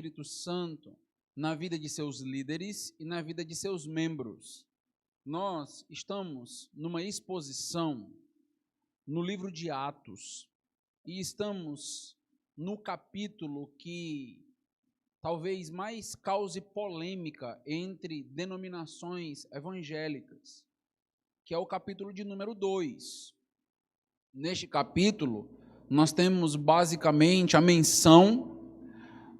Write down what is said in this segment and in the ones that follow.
Espírito Santo na vida de seus líderes e na vida de seus membros. Nós estamos numa exposição no livro de Atos e estamos no capítulo que talvez mais cause polêmica entre denominações evangélicas, que é o capítulo de número 2. Neste capítulo, nós temos basicamente a menção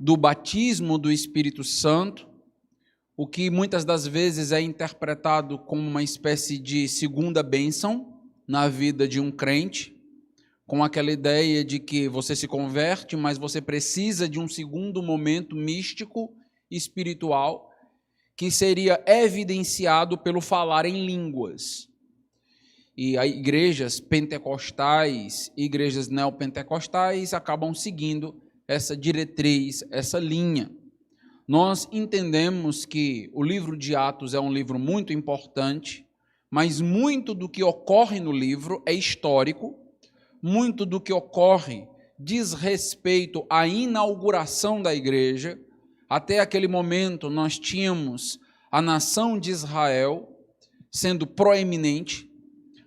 do batismo do Espírito Santo, o que muitas das vezes é interpretado como uma espécie de segunda bênção na vida de um crente, com aquela ideia de que você se converte, mas você precisa de um segundo momento místico, espiritual, que seria evidenciado pelo falar em línguas. E as igrejas pentecostais, igrejas neopentecostais acabam seguindo essa diretriz, essa linha. Nós entendemos que o livro de Atos é um livro muito importante, mas muito do que ocorre no livro é histórico, muito do que ocorre diz respeito à inauguração da igreja. Até aquele momento nós tínhamos a nação de Israel sendo proeminente,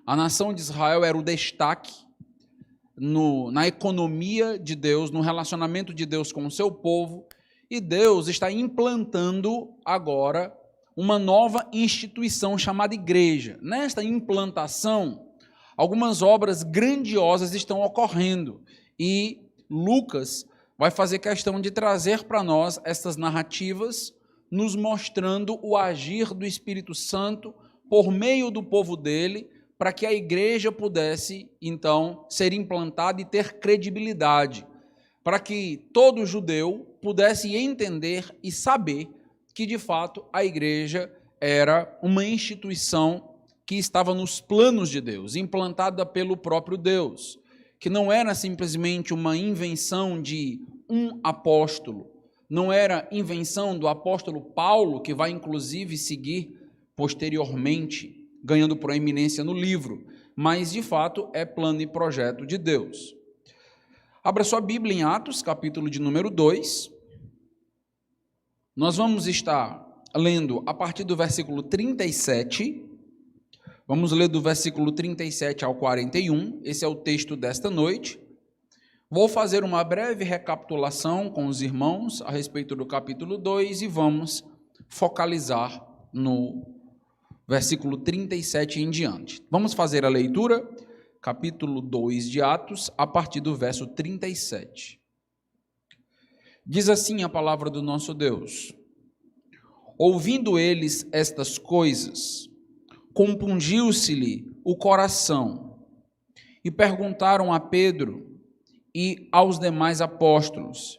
a nação de Israel era o destaque na economia de Deus, no relacionamento de Deus com o seu povo, e Deus está implantando agora uma nova instituição chamada igreja. Nesta implantação, algumas obras grandiosas estão ocorrendo, e Lucas vai fazer questão de trazer para nós essas narrativas, nos mostrando o agir do Espírito Santo por meio do povo dele, para que a igreja pudesse, então, ser implantada e ter credibilidade, para que todo judeu pudesse entender e saber que, de fato, a igreja era uma instituição que estava nos planos de Deus, implantada pelo próprio Deus, que não era simplesmente uma invenção de um apóstolo, não era invenção do apóstolo Paulo, que vai, inclusive, seguir posteriormente, ganhando proeminência no livro, mas de fato é plano e projeto de Deus. Abra sua Bíblia em Atos, capítulo de número 2. Nós vamos estar lendo a partir do versículo 37. Vamos ler do versículo 37 ao 41. Esse é o texto desta noite. Vou fazer uma breve recapitulação com os irmãos a respeito do capítulo 2 e vamos focalizar no versículo 37 em diante. Vamos fazer a leitura, capítulo 2 de Atos, a partir do verso 37. Diz assim a palavra do nosso Deus: ouvindo eles estas coisas, compungiu-se-lhe o coração, e perguntaram a Pedro e aos demais apóstolos: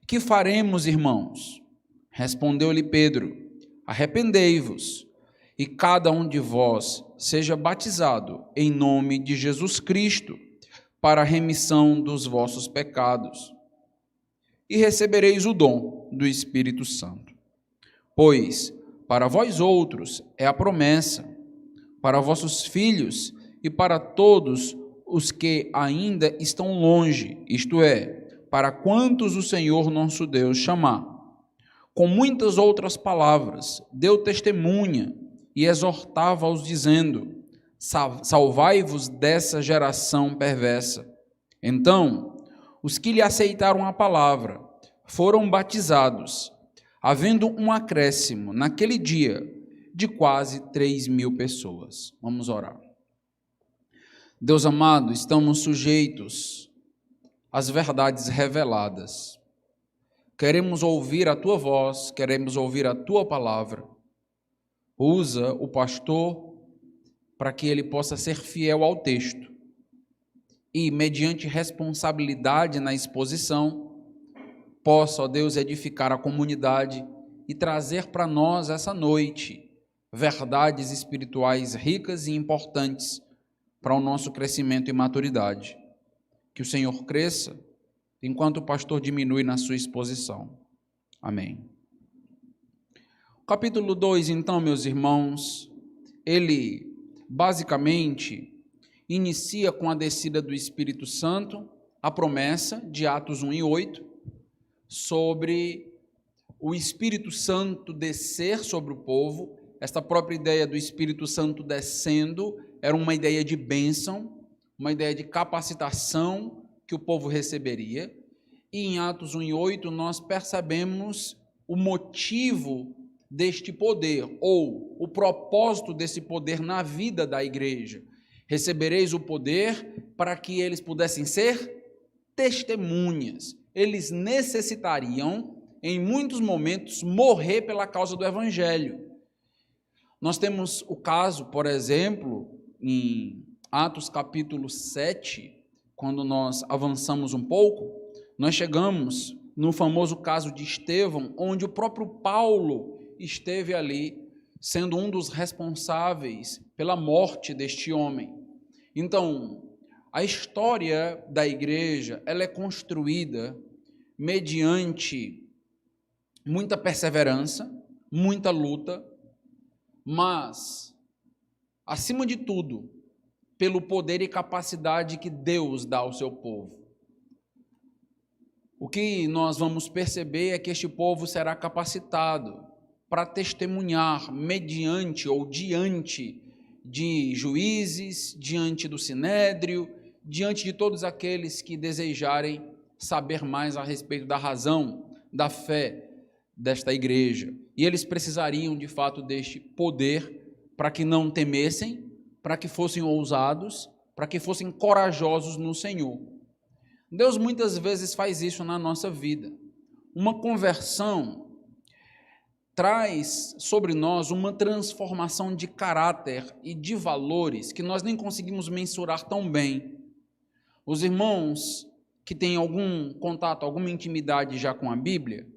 que faremos, irmãos? Respondeu-lhe Pedro: arrependei-vos, e cada um de vós seja batizado em nome de Jesus Cristo, para a remissão dos vossos pecados, e recebereis o dom do Espírito Santo. Pois para vós outros é a promessa, para vossos filhos e para todos os que ainda estão longe, isto é, para quantos o Senhor nosso Deus chamar. Com muitas outras palavras, deu testemunha e exortava-os, dizendo: salvai-vos dessa geração perversa. Então, os que lhe aceitaram a palavra foram batizados, havendo um acréscimo naquele dia de quase 3.000 pessoas. Vamos orar. Deus amado, estamos sujeitos às verdades reveladas. Queremos ouvir a tua voz, queremos ouvir a tua palavra. Usa o pastor para que ele possa ser fiel ao texto e, mediante responsabilidade na exposição, possa, ó Deus, edificar a comunidade e trazer para nós essa noite verdades espirituais ricas e importantes para o nosso crescimento e maturidade. Que o Senhor cresça enquanto o pastor diminui na sua exposição. Amém. Capítulo 2, então, meus irmãos, ele basicamente inicia com a descida do Espírito Santo, a promessa de Atos 1 e 8, sobre o Espírito Santo descer sobre o povo. Esta própria ideia do Espírito Santo descendo era uma ideia de bênção, uma ideia de capacitação que o povo receberia. E em Atos 1:8 nós percebemos o motivo deste poder, ou o propósito desse poder na vida da igreja. Recebereis o poder para que eles pudessem ser testemunhas. Eles necessitariam, em muitos momentos, morrer pela causa do Evangelho. Nós temos o caso, por exemplo, em Atos capítulo 7, quando nós avançamos um pouco, nós chegamos no famoso caso de Estevão, onde o próprio Paulo esteve ali, sendo um dos responsáveis pela morte deste homem. Então, a história da igreja, ela é construída mediante muita perseverança, muita luta, mas, acima de tudo, pelo poder e capacidade que Deus dá ao seu povo. O que nós vamos perceber é que este povo será capacitado para testemunhar mediante ou diante de juízes, diante do sinédrio, diante de todos aqueles que desejarem saber mais a respeito da razão, da fé desta igreja. E eles precisariam, de fato, deste poder para que não temessem, para que fossem ousados, para que fossem corajosos no Senhor. Deus muitas vezes faz isso na nossa vida. Uma conversão traz sobre nós uma transformação de caráter e de valores que nós nem conseguimos mensurar tão bem. Os irmãos que têm algum contato, alguma intimidade já com a Bíblia,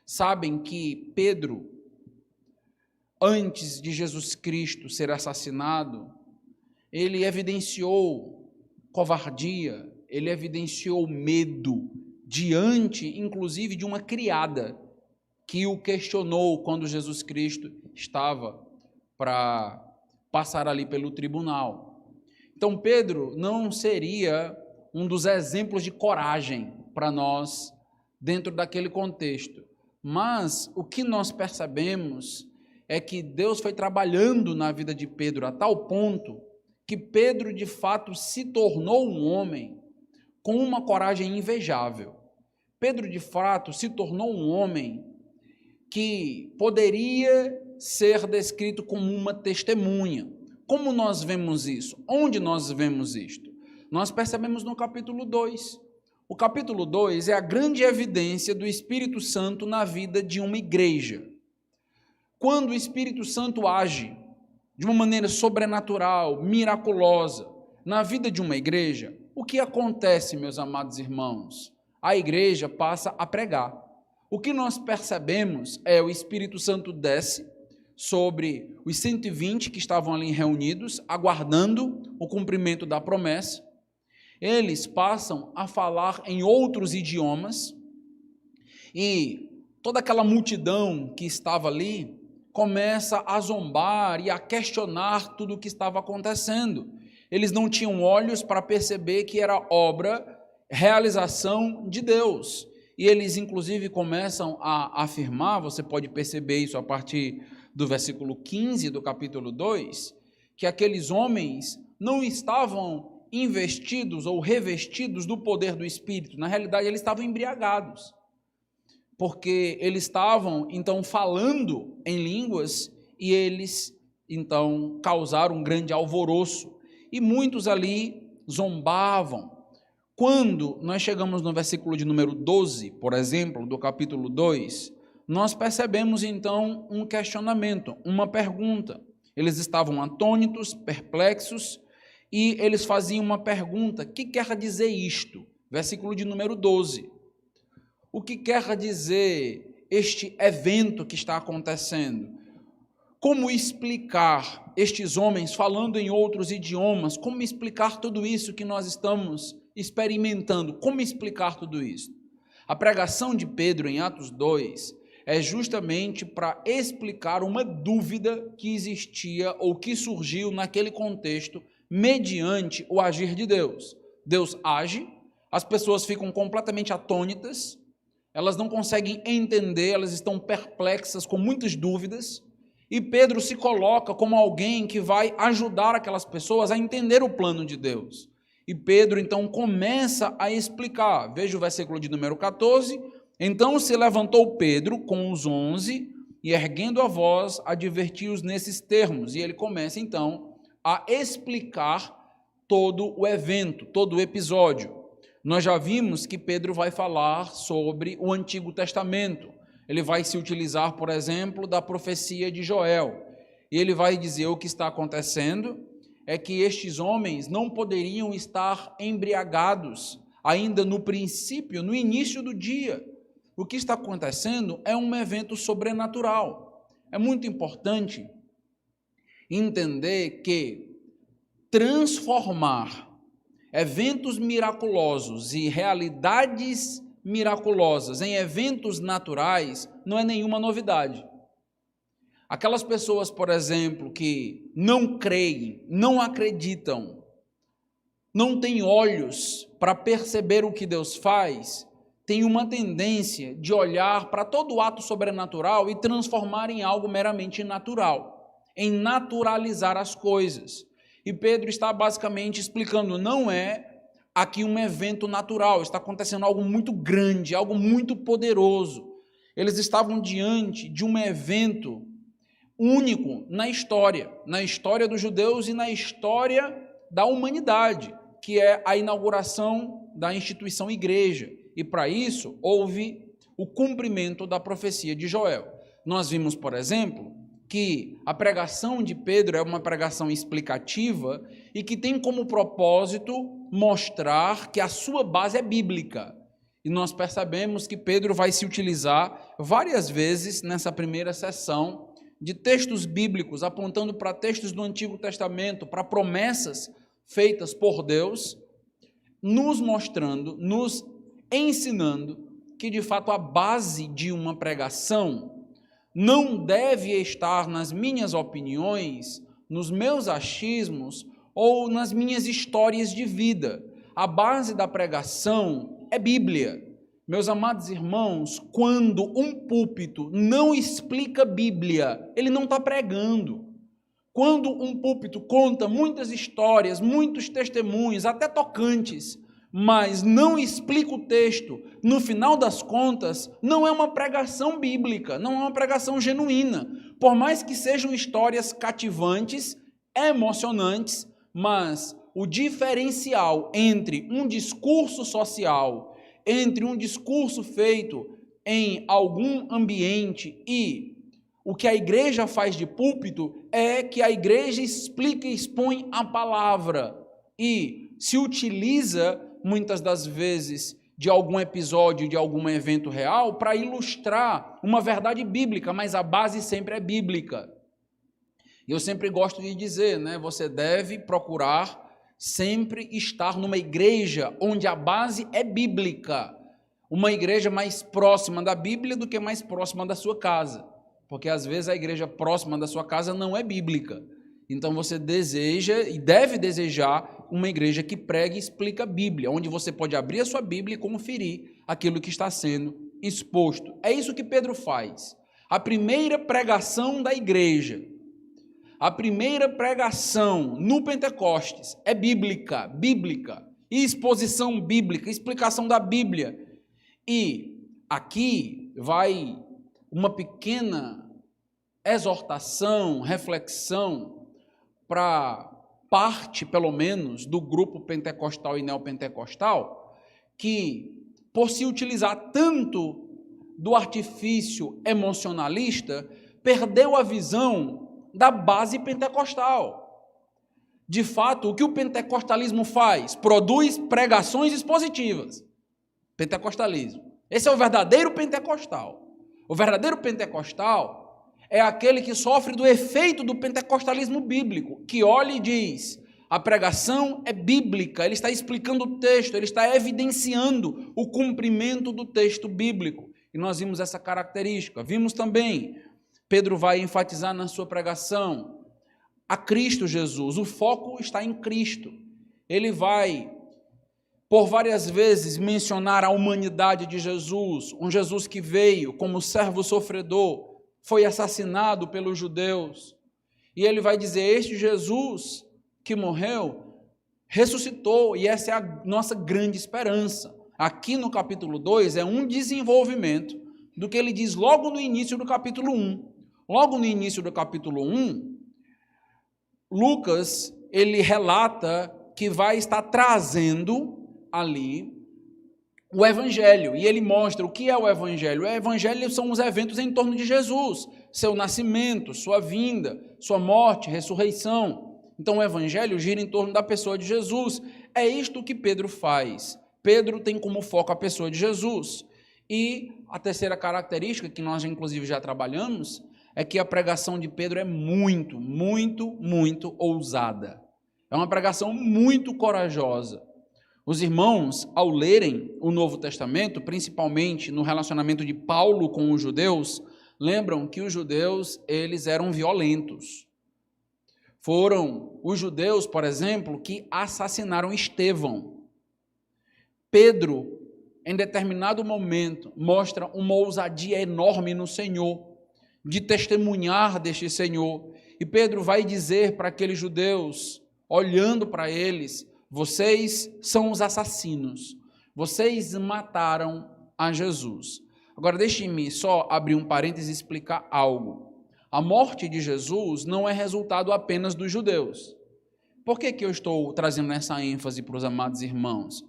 sabem que Pedro, antes de Jesus Cristo ser assassinado, ele evidenciou covardia, ele evidenciou medo, diante, inclusive, de uma criada que o questionou quando Jesus Cristo estava para passar ali pelo tribunal. Então, Pedro não seria um dos exemplos de coragem para nós dentro daquele contexto. Mas o que nós percebemos é que Deus foi trabalhando na vida de Pedro a tal ponto que Pedro, de fato, se tornou um homem com uma coragem invejável. Pedro, de fato, se tornou um homem que poderia ser descrito como uma testemunha. Como nós vemos isso? Onde nós vemos isto? Nós percebemos no capítulo 2. O capítulo 2 é a grande evidência do Espírito Santo na vida de uma igreja. Quando o Espírito Santo age de uma maneira sobrenatural, miraculosa, na vida de uma igreja, o que acontece, meus amados irmãos? A igreja passa a pregar. O que nós percebemos é o Espírito Santo desce sobre os 120 que estavam ali reunidos, aguardando o cumprimento da promessa. Eles passam a falar em outros idiomas e toda aquela multidão que estava ali começa a zombar e a questionar tudo o que estava acontecendo. Eles não tinham olhos para perceber que era obra, realização de Deus. E eles, inclusive, começam a afirmar, você pode perceber isso a partir do versículo 15 do capítulo 2, que aqueles homens não estavam investidos ou revestidos do poder do Espírito. Na realidade, eles estavam embriagados, porque eles estavam, então, falando em línguas e eles, então, causaram um grande alvoroço. E muitos ali zombavam. Quando nós chegamos no versículo de número 12, por exemplo, do capítulo 2, nós percebemos então um questionamento, uma pergunta. Eles estavam atônitos, perplexos, e eles faziam uma pergunta: o que quer dizer isto? Versículo de número 12. O que quer dizer este evento que está acontecendo? Como explicar estes homens falando em outros idiomas? Como explicar tudo isso que nós estamos experimentando? Como explicar tudo isso? A pregação de Pedro em Atos 2 é justamente para explicar uma dúvida que existia ou que surgiu naquele contexto mediante o agir de Deus. Deus age, as pessoas ficam completamente atônitas, elas não conseguem entender, elas estão perplexas, com muitas dúvidas, e Pedro se coloca como alguém que vai ajudar aquelas pessoas a entender o plano de Deus. E Pedro, então, começa a explicar. Veja o versículo de número 14. Então se levantou Pedro com os 11 e, erguendo a voz, advertiu-os nesses termos. E ele começa, então, a explicar todo o evento, todo o episódio. Nós já vimos que Pedro vai falar sobre o Antigo Testamento. Ele vai se utilizar, por exemplo, da profecia de Joel. E ele vai dizer o que está acontecendo é que estes homens não poderiam estar embriagados ainda no princípio, no início do dia. O que está acontecendo é um evento sobrenatural. É muito importante entender que transformar eventos miraculosos e realidades miraculosas em eventos naturais não é nenhuma novidade. Aquelas pessoas, por exemplo, que não creem, não acreditam, não têm olhos para perceber o que Deus faz, têm uma tendência de olhar para todo ato sobrenatural e transformar em algo meramente natural, em naturalizar as coisas. E Pedro está basicamente explicando, não é aqui um evento natural, está acontecendo algo muito grande, algo muito poderoso. Eles estavam diante de um evento único na história dos judeus e na história da humanidade, que é a inauguração da instituição igreja. E para isso houve o cumprimento da profecia de Joel. Nós vimos, por exemplo, que a pregação de Pedro é uma pregação explicativa e que tem como propósito mostrar que a sua base é bíblica. E nós percebemos que Pedro vai se utilizar várias vezes nessa primeira sessão de textos bíblicos, apontando para textos do Antigo Testamento, para promessas feitas por Deus, nos mostrando, nos ensinando que, de fato, a base de uma pregação não deve estar nas minhas opiniões, nos meus achismos ou nas minhas histórias de vida. A base da pregação é Bíblia. Meus amados irmãos, quando um púlpito não explica Bíblia, ele não está pregando. Quando um púlpito conta muitas histórias, muitos testemunhos, até tocantes, mas não explica o texto, no final das contas, não é uma pregação bíblica, não é uma pregação genuína. Por mais que sejam histórias cativantes, emocionantes, mas o diferencial entre um discurso social, entre um discurso feito em algum ambiente e o que a igreja faz de púlpito é que a igreja explica e expõe a palavra e se utiliza muitas das vezes de algum episódio, de algum evento real, para ilustrar uma verdade bíblica, mas a base sempre é bíblica. Eu sempre gosto de dizer, você deve procurar sempre estar numa igreja onde a base é bíblica, uma igreja mais próxima da Bíblia do que mais próxima da sua casa, porque às vezes a igreja próxima da sua casa não é bíblica. Então você deseja e deve desejar uma igreja que pregue e explica a Bíblia, onde você pode abrir a sua Bíblia e conferir aquilo que está sendo exposto. É isso que Pedro faz. A primeira pregação da igreja, a primeira pregação no Pentecostes é bíblica, exposição bíblica, explicação da Bíblia. E aqui vai uma pequena exortação, reflexão para parte, pelo menos, do grupo pentecostal e neopentecostal, que, por se utilizar tanto do artifício emocionalista, perdeu a visão da base pentecostal. De fato, o que o pentecostalismo faz? Produz pregações expositivas. Pentecostalismo. Esse é o verdadeiro pentecostal. O verdadeiro pentecostal é aquele que sofre do efeito do pentecostalismo bíblico, que olha e diz, a pregação é bíblica, ele está explicando o texto, ele está evidenciando o cumprimento do texto bíblico. E nós vimos essa característica. Vimos também, Pedro vai enfatizar na sua pregação, a Cristo Jesus, o foco está em Cristo. Ele vai por várias vezes mencionar a humanidade de Jesus, um Jesus que veio como servo sofredor, foi assassinado pelos judeus, e ele vai dizer, este Jesus que morreu, ressuscitou, e essa é a nossa grande esperança. Aqui no capítulo 2 é um desenvolvimento do que ele diz logo no início do capítulo 1. Logo no início do capítulo 1, Lucas, ele relata que vai estar trazendo ali o Evangelho, e ele mostra o que é o Evangelho. O Evangelho são os eventos em torno de Jesus, seu nascimento, sua vinda, sua morte, ressurreição. Então o Evangelho gira em torno da pessoa de Jesus. É isto que Pedro faz. Pedro tem como foco a pessoa de Jesus. E a terceira característica, que nós inclusive já trabalhamos, é que a pregação de Pedro é muito, muito, muito ousada. É uma pregação muito corajosa. Os irmãos, ao lerem o Novo Testamento, principalmente no relacionamento de Paulo com os judeus, lembram que os judeus, eles eram violentos. Foram os judeus, por exemplo, que assassinaram Estevão. Pedro, em determinado momento, mostra uma ousadia enorme no Senhor, de testemunhar deste Senhor. E Pedro vai dizer para aqueles judeus, olhando para eles, vocês são os assassinos, vocês mataram a Jesus. Agora deixe-me só abrir um parênteses e explicar algo. A morte de Jesus não é resultado apenas dos judeus. Por que eu estou trazendo essa ênfase para os amados irmãos?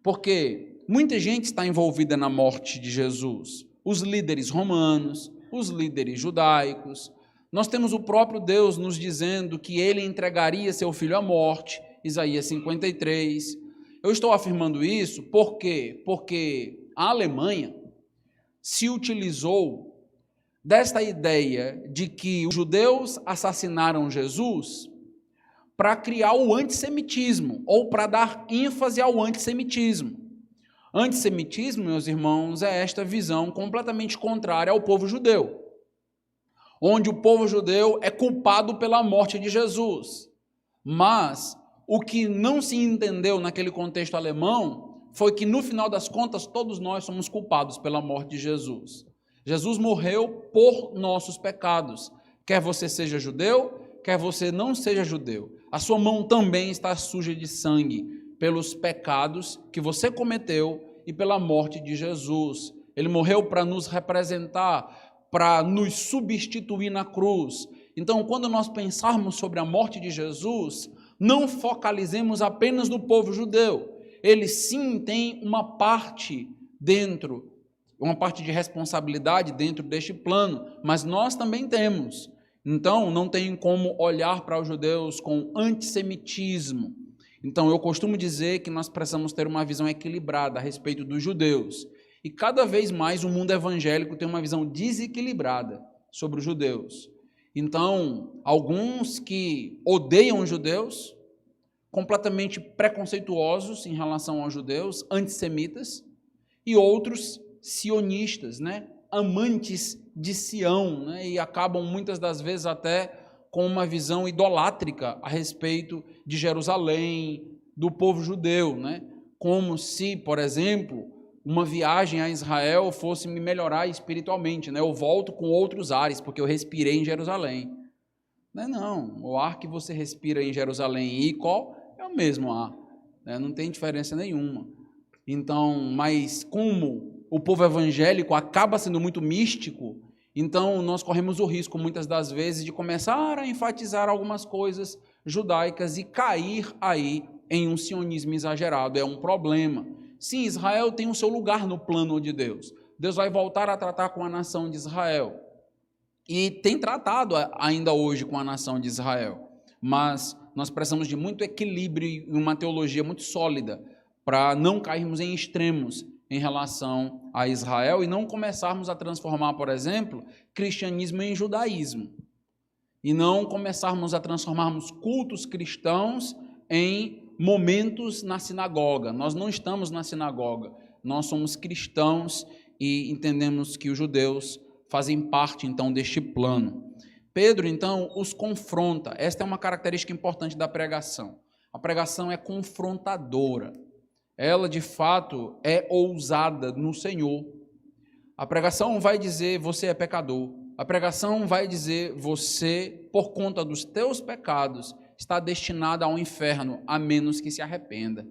Porque muita gente está envolvida na morte de Jesus. Os líderes romanos, os líderes judaicos. Nós temos o próprio Deus nos dizendo que ele entregaria seu filho à morte, Isaías 53. Eu estou afirmando isso porque a Alemanha se utilizou desta ideia de que os judeus assassinaram Jesus para criar o antissemitismo, ou para dar ênfase ao antissemitismo. Antissemitismo, meus irmãos, é esta visão completamente contrária ao povo judeu, onde o povo judeu é culpado pela morte de Jesus. Mas o que não se entendeu naquele contexto alemão foi que, no final das contas, todos nós somos culpados pela morte de Jesus. Jesus morreu por nossos pecados. Quer você seja judeu, quer você não seja judeu. A sua mão também está suja de sangue pelos pecados que você cometeu e pela morte de Jesus. Ele morreu para nos representar, para nos substituir na cruz. Então, quando nós pensarmos sobre a morte de Jesus, não focalizemos apenas no povo judeu. Ele sim tem uma parte de responsabilidade dentro deste plano, mas nós também temos. Então, não tem como olhar para os judeus com antissemitismo. Então, eu costumo dizer que nós precisamos ter uma visão equilibrada a respeito dos judeus. E cada vez mais o mundo evangélico tem uma visão desequilibrada sobre os judeus. Então, alguns que odeiam os judeus, completamente preconceituosos em relação aos judeus, antissemitas, e outros sionistas, amantes de Sião, e acabam muitas das vezes até com uma visão idolátrica a respeito de Jerusalém, do povo judeu, como se, por exemplo, uma viagem a Israel fosse me melhorar espiritualmente, eu volto com outros ares, porque eu respirei em Jerusalém. Não, o ar que você respira em Jerusalém e Icó é o mesmo ar, não tem diferença nenhuma. Então, mas como o povo evangélico acaba sendo muito místico, então nós corremos o risco, muitas das vezes, de começar a enfatizar algumas coisas judaicas e cair aí em um sionismo exagerado. É um problema. Sim, Israel tem o seu lugar no plano de Deus. Deus vai voltar a tratar com a nação de Israel. E tem tratado ainda hoje com a nação de Israel. Mas nós precisamos de muito equilíbrio e uma teologia muito sólida para não cairmos em extremos em relação a Israel e não começarmos a transformar, por exemplo, cristianismo em judaísmo. E não começarmos a transformarmos cultos cristãos em momentos na sinagoga. Nós não estamos na sinagoga, nós somos cristãos e entendemos que os judeus fazem parte, então, deste plano. Pedro, então, os confronta. Esta é uma característica importante da pregação. A pregação é confrontadora. ela de fato é ousada no Senhor. A pregação vai dizer, você é pecador. A pregação vai dizer, você, por conta dos teus pecados, está destinado ao inferno, a menos que se arrependa.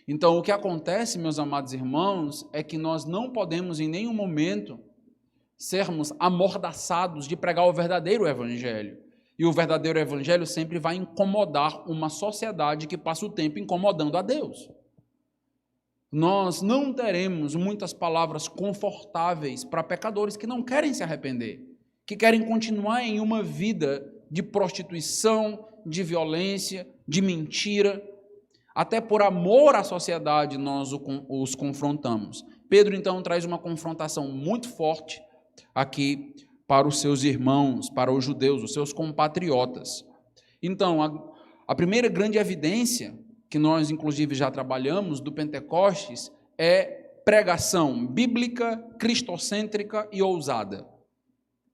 Então, o que acontece, meus amados irmãos, é que nós não podemos em nenhum momento sermos amordaçados de pregar o verdadeiro evangelho. E o verdadeiro evangelho sempre vai incomodar uma sociedade que passa o tempo incomodando a Deus. Nós não teremos muitas palavras confortáveis para pecadores que não querem se arrepender, que querem continuar em uma vida de prostituição, de violência, de mentira. Até por amor à sociedade nós os confrontamos. Pedro então traz uma confrontação muito forte aqui para os seus irmãos, para os judeus, os seus compatriotas. Então, a primeira grande evidência que nós inclusive já trabalhamos do Pentecostes é pregação bíblica, cristocêntrica e ousada.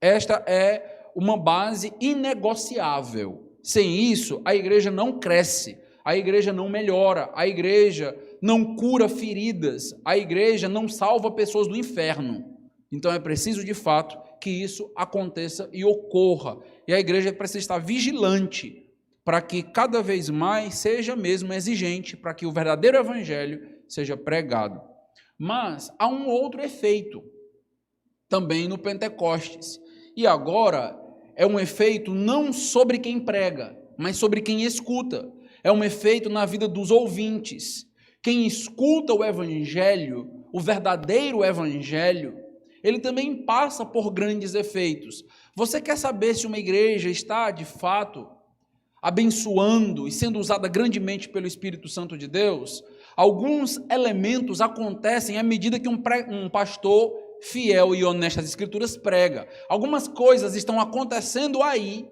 Esta é uma base inegociável. Sem isso, a igreja não cresce, a igreja não melhora, a igreja não cura feridas, a igreja não salva pessoas do inferno. Então é preciso, de fato, que isso aconteça e ocorra. E a igreja precisa estar vigilante para que cada vez mais seja mesmo exigente, para que o verdadeiro evangelho seja pregado. Mas há um outro efeito também no Pentecostes. E agora é um efeito não sobre quem prega, mas sobre quem escuta. É um efeito na vida dos ouvintes. Quem escuta o evangelho, o verdadeiro evangelho, ele também passa por grandes efeitos. Você quer saber se uma igreja está, de fato, abençoando e sendo usada grandemente pelo Espírito Santo de Deus? Alguns elementos acontecem à medida que um pastor fiel e honesto às Escrituras prega. Algumas coisas estão acontecendo aí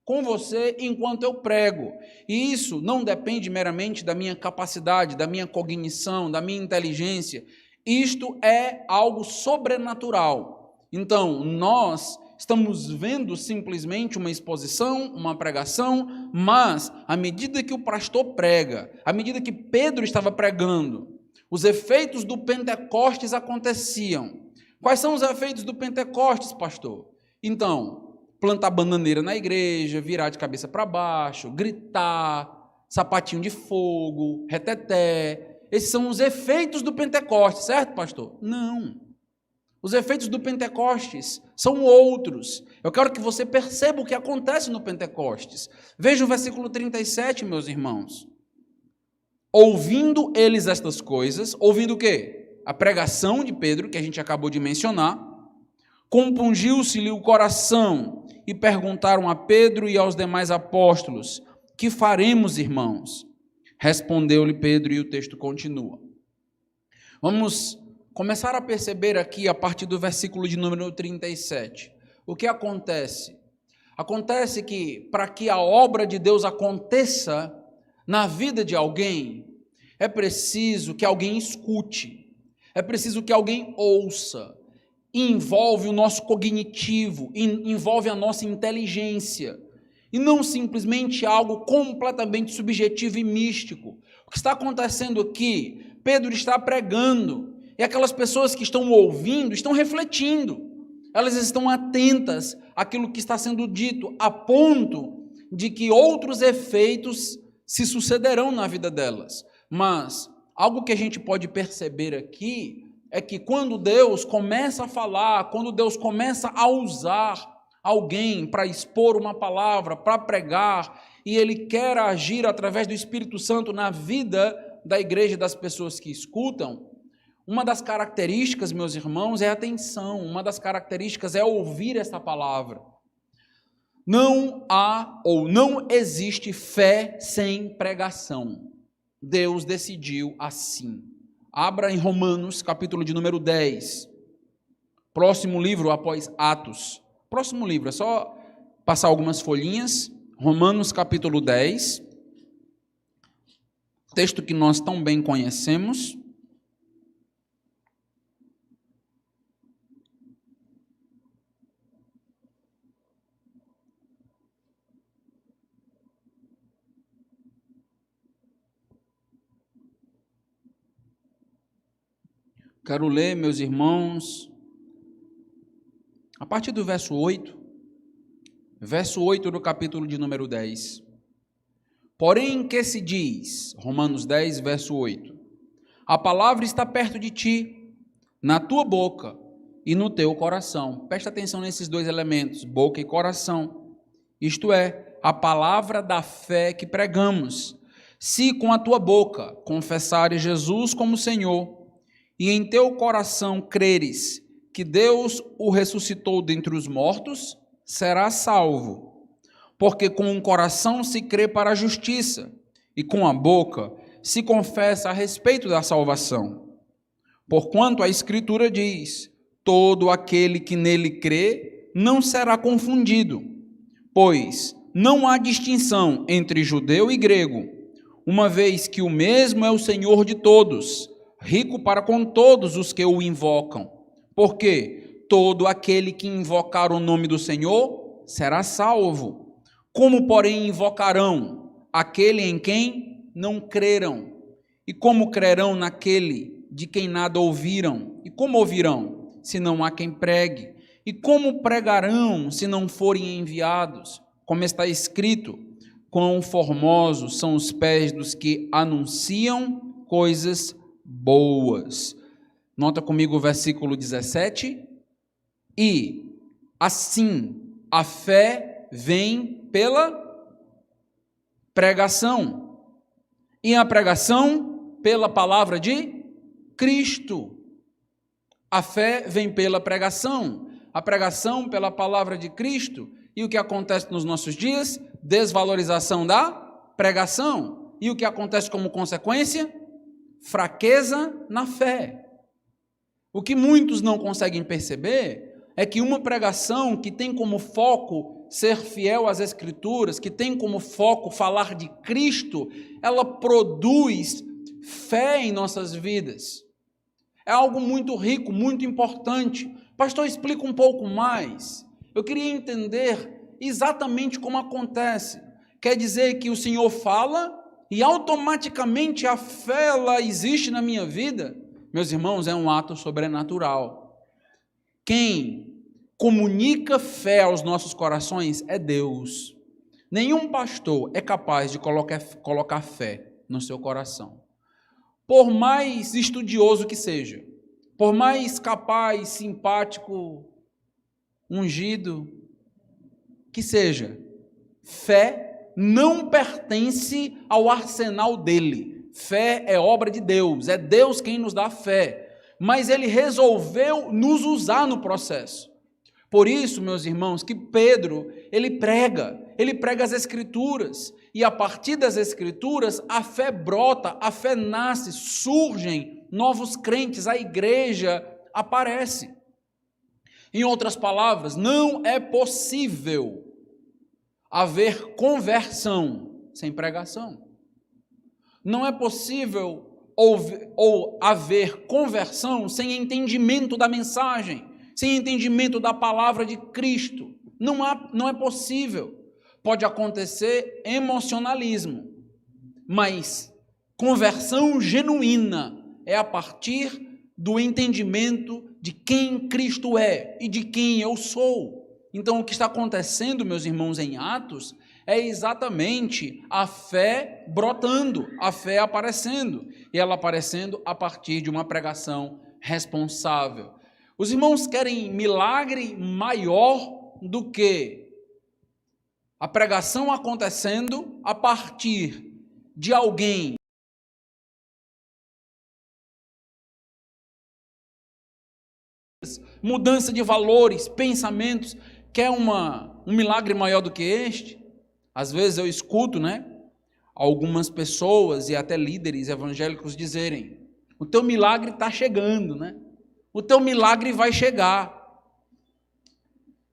com você enquanto eu prego. E isso não depende meramente da minha capacidade, da minha cognição, da minha inteligência. Isto é algo sobrenatural. Então, nós estamos vendo simplesmente uma exposição, uma pregação, mas à medida que o pastor prega, à medida que Pedro estava pregando, os efeitos do Pentecostes aconteciam. Quais são os efeitos do Pentecostes, pastor? Então, plantar bananeira na igreja, virar de cabeça para baixo, gritar, sapatinho de fogo, reteté. Esses são os efeitos do Pentecostes, certo, pastor? Não. Os efeitos do Pentecostes são outros. Eu quero que você perceba o que acontece no Pentecostes. Veja o versículo 37, meus irmãos. Ouvindo eles estas coisas, ouvindo o quê? A pregação de Pedro, que a gente acabou de mencionar, compungiu-se-lhe o coração e perguntaram a Pedro e aos demais apóstolos: que faremos, irmãos? Respondeu-lhe Pedro e o texto continua. Vamos começar a perceber aqui a partir do versículo de número 37. O que acontece? Acontece que para que a obra de Deus aconteça na vida de alguém, é preciso que alguém escute, é preciso que alguém ouça. Envolve o nosso cognitivo, envolve a nossa inteligência, e não simplesmente algo completamente subjetivo e místico. O que está acontecendo aqui? Pedro está pregando, e aquelas pessoas que estão ouvindo estão refletindo, elas estão atentas àquilo que está sendo dito, a ponto de que outros efeitos se sucederão na vida delas. Mas algo que a gente pode perceber aqui é que quando Deus começa a falar, quando Deus começa a usar alguém para expor uma palavra, para pregar, e Ele quer agir através do Espírito Santo na vida da igreja, das pessoas que escutam, uma das características, meus irmãos, é a atenção, uma das características é ouvir essa palavra. Não há ou não existe fé sem pregação. Deus decidiu assim. Abra em Romanos, capítulo de número 10. Próximo livro após Atos. Próximo livro, é só passar algumas folhinhas. Romanos, capítulo 10. Texto que nós tão bem conhecemos. Quero ler, meus irmãos, a partir do verso 8 do capítulo de número 10. Porém, que se diz, Romanos 10, verso 8, a palavra está perto de ti, na tua boca e no teu coração. Presta atenção nesses dois elementos, boca e coração. Isto é, a palavra da fé que pregamos. Se com a tua boca confessares Jesus como Senhor, e em teu coração creres que Deus o ressuscitou dentre os mortos, serás salvo. Porque com o coração se crê para a justiça, e com a boca se confessa a respeito da salvação. Porquanto a Escritura diz, todo aquele que nele crê não será confundido, pois não há distinção entre judeu e grego, uma vez que o mesmo é o Senhor de todos, rico para com todos os que o invocam. Porque todo aquele que invocar o nome do Senhor será salvo. Como, porém, invocarão aquele em quem não creram? E como crerão naquele de quem nada ouviram? E como ouvirão, se não há quem pregue? E como pregarão, se não forem enviados? Como está escrito, quão formosos são os pés dos que anunciam coisas boas. Nota comigo o versículo 17. E assim a fé vem pela pregação, e a pregação pela palavra de Cristo. A fé vem pela pregação, a pregação pela palavra de Cristo. E o que acontece nos nossos dias? Desvalorização da pregação. E o que acontece como consequência? Fraqueza na fé. O que muitos não conseguem perceber é que uma pregação que tem como foco ser fiel às Escrituras, que tem como foco falar de Cristo, ela produz fé em nossas vidas. É algo muito rico, muito importante. Pastor, explica um pouco mais. Eu queria entender exatamente como acontece. Quer dizer que o Senhor fala e automaticamente a fé ela existe na minha vida? Meus irmãos, é um ato sobrenatural. Quem comunica fé aos nossos corações é Deus. Nenhum pastor é capaz de colocar fé no seu coração. Por mais estudioso que seja, por mais capaz, simpático, ungido que seja, fé não pertence ao arsenal dele. Fé é obra de Deus, é Deus quem nos dá fé, mas ele resolveu nos usar no processo. Por isso, meus irmãos, que Pedro, ele prega as Escrituras, e a partir das Escrituras, a fé brota, a fé nasce, surgem novos crentes, a igreja aparece. Em outras palavras, não é possível haver conversão sem pregação. Não é possível haver conversão sem entendimento da mensagem, sem entendimento da palavra de Cristo. Não é possível. Pode acontecer emocionalismo, mas conversão genuína é a partir do entendimento de quem Cristo é e de quem eu sou. Então, o que está acontecendo, meus irmãos, em Atos, é exatamente a fé brotando, a fé aparecendo, e ela aparecendo a partir de uma pregação responsável. Os irmãos querem milagre maior do que a pregação acontecendo a partir de alguém mudança de valores, pensamentos. Quer um milagre maior do que este? Às vezes eu escuto, algumas pessoas e até líderes evangélicos dizerem: o teu milagre está chegando, o teu milagre vai chegar.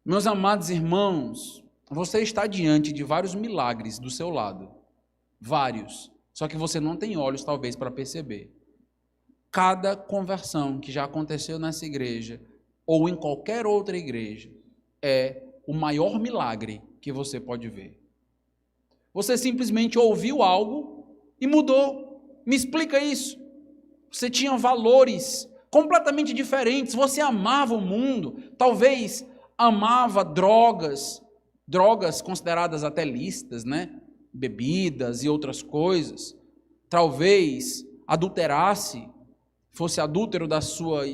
Meus amados irmãos, você está diante de vários milagres do seu lado, vários, só que você não tem olhos talvez para perceber. Cada conversão que já aconteceu nessa igreja ou em qualquer outra igreja é o maior milagre que você pode ver. Você simplesmente ouviu algo e mudou. Me explica isso. Você tinha valores completamente diferentes. Você amava o mundo, talvez amava drogas consideradas até lícitas, né? Bebidas e outras coisas. Talvez adulterasse, fosse adúltero da sua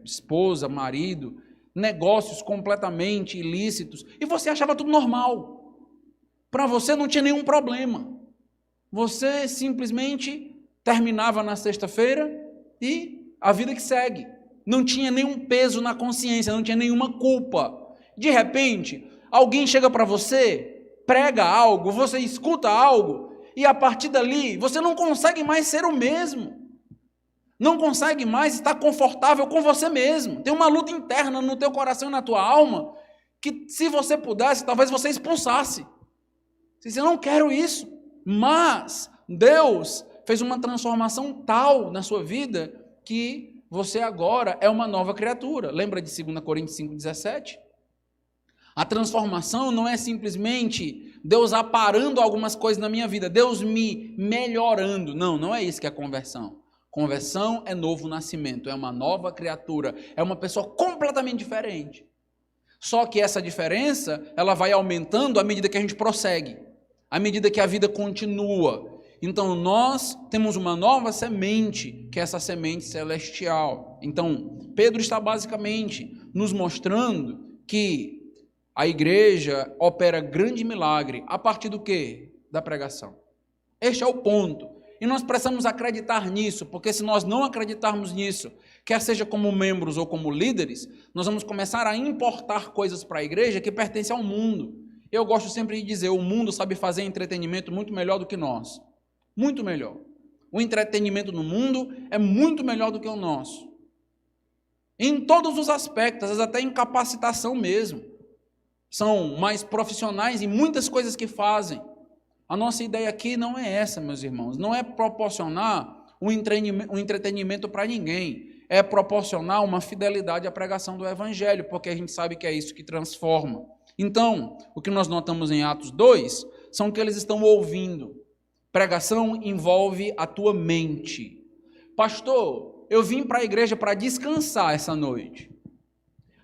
esposa, marido, negócios completamente ilícitos, e você achava tudo normal. Para você não tinha nenhum problema. Você simplesmente terminava na sexta-feira e a vida que segue. Não tinha nenhum peso na consciência, não tinha nenhuma culpa. De repente, alguém chega para você, prega algo, você escuta algo, e a partir dali você não consegue mais ser o mesmo. Não consegue mais estar confortável com você mesmo. Tem uma luta interna no teu coração e na tua alma, que se você pudesse, talvez você expulsasse. Você diz, eu não quero isso. Mas Deus fez uma transformação tal na sua vida que você agora é uma nova criatura. Lembra de 2 Coríntios 5,17? A transformação não é simplesmente Deus aparando algumas coisas na minha vida, Deus me melhorando. Não, não é isso que é conversão. Conversão é novo nascimento, é uma nova criatura, é uma pessoa completamente diferente. Só que essa diferença, ela vai aumentando à medida que a gente prossegue, à medida que a vida continua. Então nós temos uma nova semente, que é essa semente celestial. Então Pedro está basicamente nos mostrando que a igreja opera grande milagre a partir do quê? Da pregação. Este é o ponto. E nós precisamos acreditar nisso, porque se nós não acreditarmos nisso, quer seja como membros ou como líderes, nós vamos começar a importar coisas para a igreja que pertencem ao mundo. Eu gosto sempre de dizer, o mundo sabe fazer entretenimento muito melhor do que nós. Muito melhor. O entretenimento no mundo é muito melhor do que o nosso. Em todos os aspectos, até em capacitação mesmo. São mais profissionais em muitas coisas que fazem. A nossa ideia aqui não é essa, meus irmãos. Não é proporcionar um entretenimento para ninguém. É proporcionar uma fidelidade à pregação do Evangelho, porque a gente sabe que é isso que transforma. Então, o que nós notamos em Atos 2 são que eles estão ouvindo. Pregação envolve a tua mente. Pastor, eu vim para a igreja para descansar essa noite.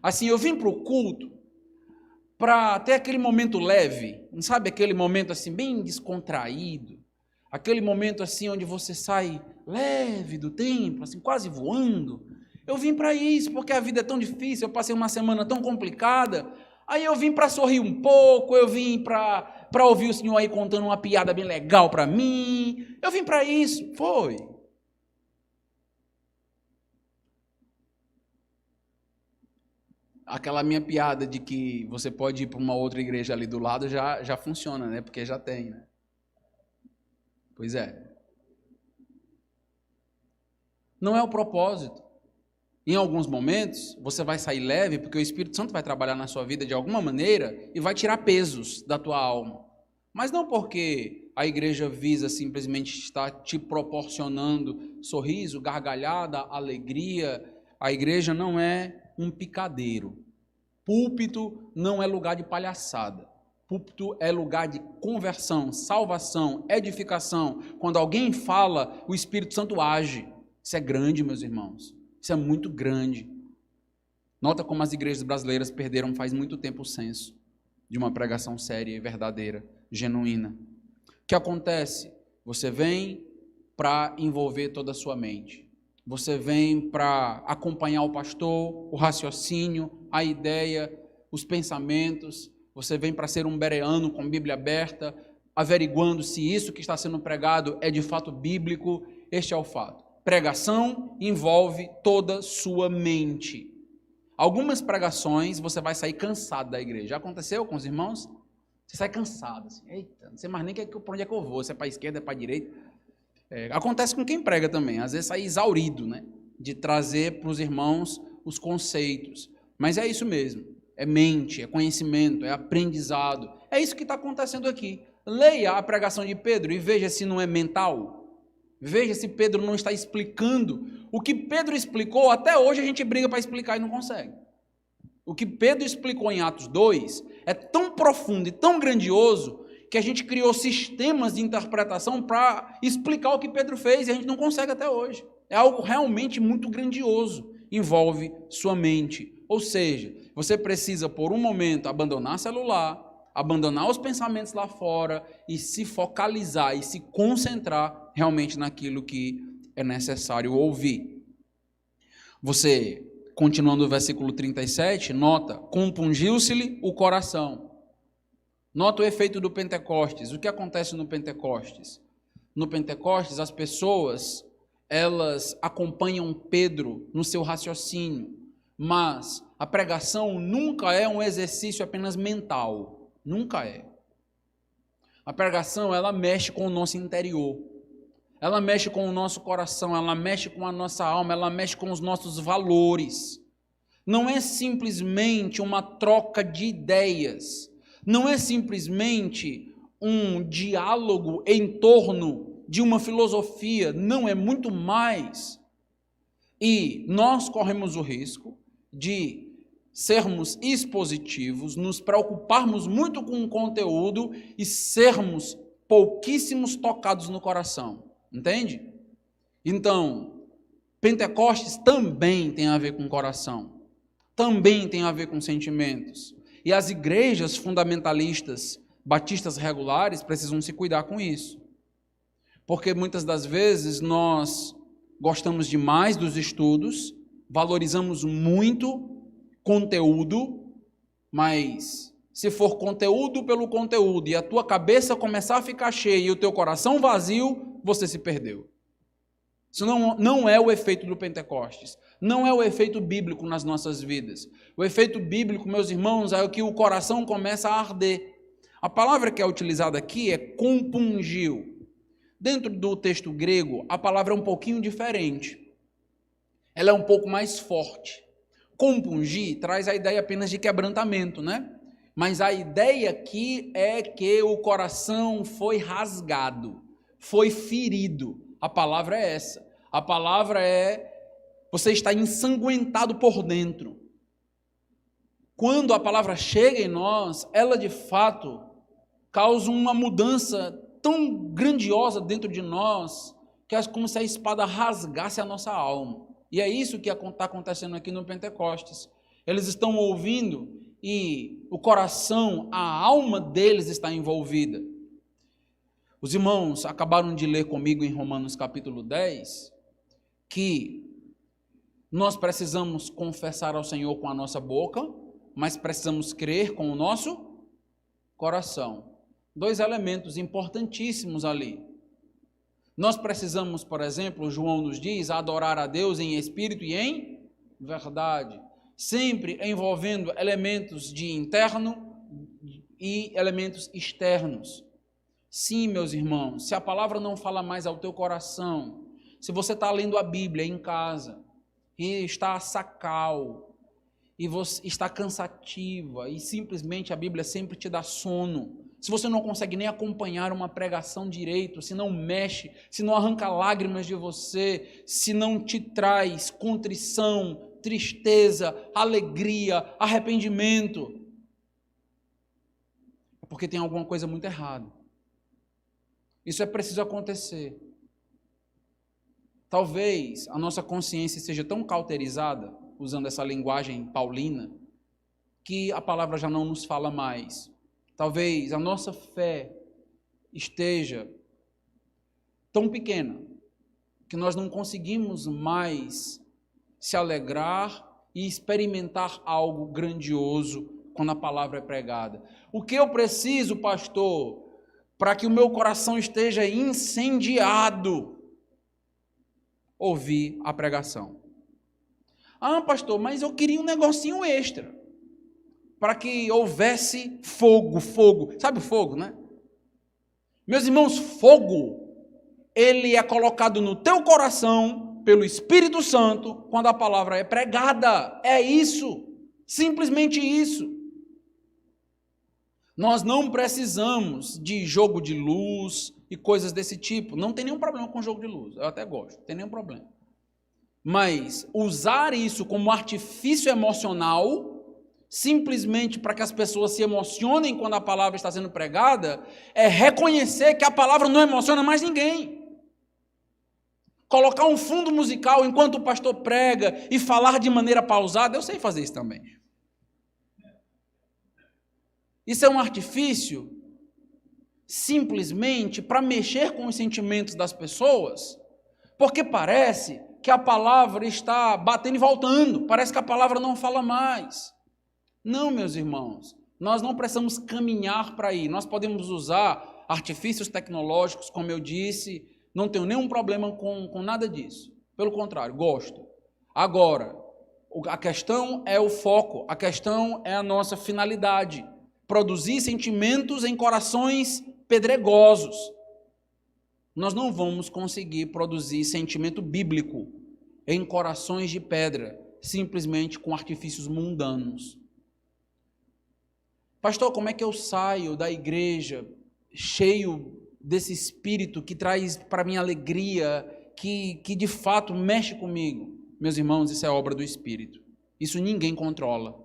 Assim, eu vim para o culto para ter aquele momento leve, não sabe, aquele momento assim bem descontraído, aquele momento assim onde você sai leve do templo, assim quase voando. Eu vim para isso, porque a vida é tão difícil, eu passei uma semana tão complicada, aí eu vim para sorrir um pouco, eu vim para ouvir o senhor aí contando uma piada bem legal para mim, eu vim para isso, foi. Aquela minha piada de que você pode ir para uma outra igreja ali do lado já funciona, né? Porque já tem, né? Pois é. Não é o propósito. Em alguns momentos, você vai sair leve, porque o Espírito Santo vai trabalhar na sua vida de alguma maneira e vai tirar pesos da tua alma. Mas não porque a igreja visa simplesmente estar te proporcionando sorriso, gargalhada, alegria. A igreja não é um picadeiro. Púlpito não é lugar de palhaçada. Púlpito é lugar de conversão, salvação, edificação. Quando alguém fala, o Espírito Santo age. Isso é grande, meus irmãos. Isso é muito grande. Nota como as igrejas brasileiras perderam faz muito tempo o senso de uma pregação séria e verdadeira, genuína. O que acontece? Você vem para envolver toda a sua mente. Você vem para acompanhar o pastor, o raciocínio, a ideia, os pensamentos. Você vem para ser um bereano com a Bíblia aberta, averiguando se isso que está sendo pregado é de fato bíblico. Este é o fato. Pregação envolve toda a sua mente. Algumas pregações você vai sair cansado da igreja. Já aconteceu com os irmãos? Você sai cansado. Assim, eita, não sei mais nem para onde é que eu vou. Se é para a esquerda, é para a direita. Acontece com quem prega também, às vezes sai exaurido, né, de trazer para os irmãos os conceitos, mas é isso mesmo, é mente, é conhecimento, é aprendizado, é isso que está acontecendo aqui. Leia a pregação de Pedro e veja se não é mental, veja se Pedro não está explicando o que Pedro explicou, até hoje a gente briga para explicar e não consegue. O que Pedro explicou em Atos 2 é tão profundo e tão grandioso que a gente criou sistemas de interpretação para explicar o que Pedro fez e a gente não consegue até hoje. É algo realmente muito grandioso. Envolve sua mente. Ou seja, você precisa, por um momento, abandonar celular, abandonar os pensamentos lá fora e se focalizar e se concentrar realmente naquilo que é necessário ouvir. Você, continuando o versículo 37, nota, compungiu-se-lhe o coração. Nota o efeito do Pentecostes. O que acontece no Pentecostes? No Pentecostes, as pessoas, elas acompanham Pedro no seu raciocínio, mas a pregação nunca é um exercício apenas mental. Nunca é. A pregação, ela mexe com o nosso interior. Ela mexe com o nosso coração, ela mexe com a nossa alma, ela mexe com os nossos valores. Não é simplesmente uma troca de ideias. Não é simplesmente um diálogo em torno de uma filosofia. Não, é muito mais. E nós corremos o risco de sermos expositivos, nos preocuparmos muito com o conteúdo e sermos pouquíssimos tocados no coração. Entende? Então, Pentecostes também tem a ver com coração. Também tem a ver com sentimentos. E as igrejas fundamentalistas, batistas regulares, precisam se cuidar com isso. Porque muitas das vezes nós gostamos demais dos estudos, valorizamos muito conteúdo, mas se for conteúdo pelo conteúdo e a tua cabeça começar a ficar cheia e o teu coração vazio, você se perdeu. Isso não é o efeito do Pentecostes. Não é o efeito bíblico nas nossas vidas. O efeito bíblico, meus irmãos, é o que o coração começa a arder. A palavra que é utilizada aqui é compungiu. Dentro do texto grego, a palavra é um pouquinho diferente. Ela é um pouco mais forte. Compungir traz a ideia apenas de quebrantamento, né? Mas a ideia aqui é que o coração foi rasgado, foi ferido. A palavra é essa. A palavra é você está ensanguentado por dentro. Quando a palavra chega em nós, ela de fato causa uma mudança tão grandiosa dentro de nós, que é como se a espada rasgasse a nossa alma. E é isso que está acontecendo aqui no Pentecostes. Eles estão ouvindo e o coração, a alma deles está envolvida. Os irmãos acabaram de ler comigo em Romanos capítulo 10, que nós precisamos confessar ao Senhor com a nossa boca, mas precisamos crer com o nosso coração. Dois elementos importantíssimos ali. Nós precisamos, por exemplo, João nos diz, adorar a Deus em espírito e em verdade, sempre envolvendo elementos de interno e elementos externos. Sim, meus irmãos, se a palavra não fala mais ao teu coração, se você está lendo a Bíblia em casa e está sacal, e você está cansativa, e simplesmente a Bíblia sempre te dá sono, se você não consegue nem acompanhar uma pregação direito, se não mexe, se não arranca lágrimas de você, se não te traz contrição, tristeza, alegria, arrependimento, é porque tem alguma coisa muito errada. Isso é preciso acontecer. Talvez a nossa consciência seja tão cauterizada, usando essa linguagem paulina, que a palavra já não nos fala mais. Talvez a nossa fé esteja tão pequena que nós não conseguimos mais se alegrar e experimentar algo grandioso quando a palavra é pregada. O que eu preciso, pastor, para que o meu coração esteja incendiado? Ouvir a pregação. Ah, pastor, mas eu queria um negocinho extra, para que houvesse fogo. Sabe o fogo, né? Meus irmãos, fogo, ele é colocado no teu coração pelo Espírito Santo quando a palavra é pregada. É isso, simplesmente isso. Nós não precisamos de jogo de luz e coisas desse tipo. Não tem nenhum problema com jogo de luz, eu até gosto, não tem nenhum problema. Mas usar isso como artifício emocional, simplesmente para que as pessoas se emocionem quando a palavra está sendo pregada, é reconhecer que a palavra não emociona mais ninguém. colocar um fundo musical enquanto o pastor prega e falar de maneira pausada, eu sei fazer isso também. Isso é um artifício simplesmente para mexer com os sentimentos das pessoas, porque parece que a palavra está batendo e voltando, parece que a palavra não fala mais. Não, meus irmãos, nós não precisamos caminhar para aí, nós podemos usar artifícios tecnológicos, como eu disse, não tenho nenhum problema com nada disso, pelo contrário, gosto. Agora, a questão é o foco, a questão é a nossa finalidade, produzir sentimentos em corações pedregosos. Nós não vamos conseguir produzir sentimento bíblico em corações de pedra, simplesmente com artifícios mundanos. Pastor, como é que eu saio da igreja cheio desse espírito que traz para mim alegria, que de fato mexe comigo? Meus irmãos, isso é obra do Espírito. Isso ninguém controla.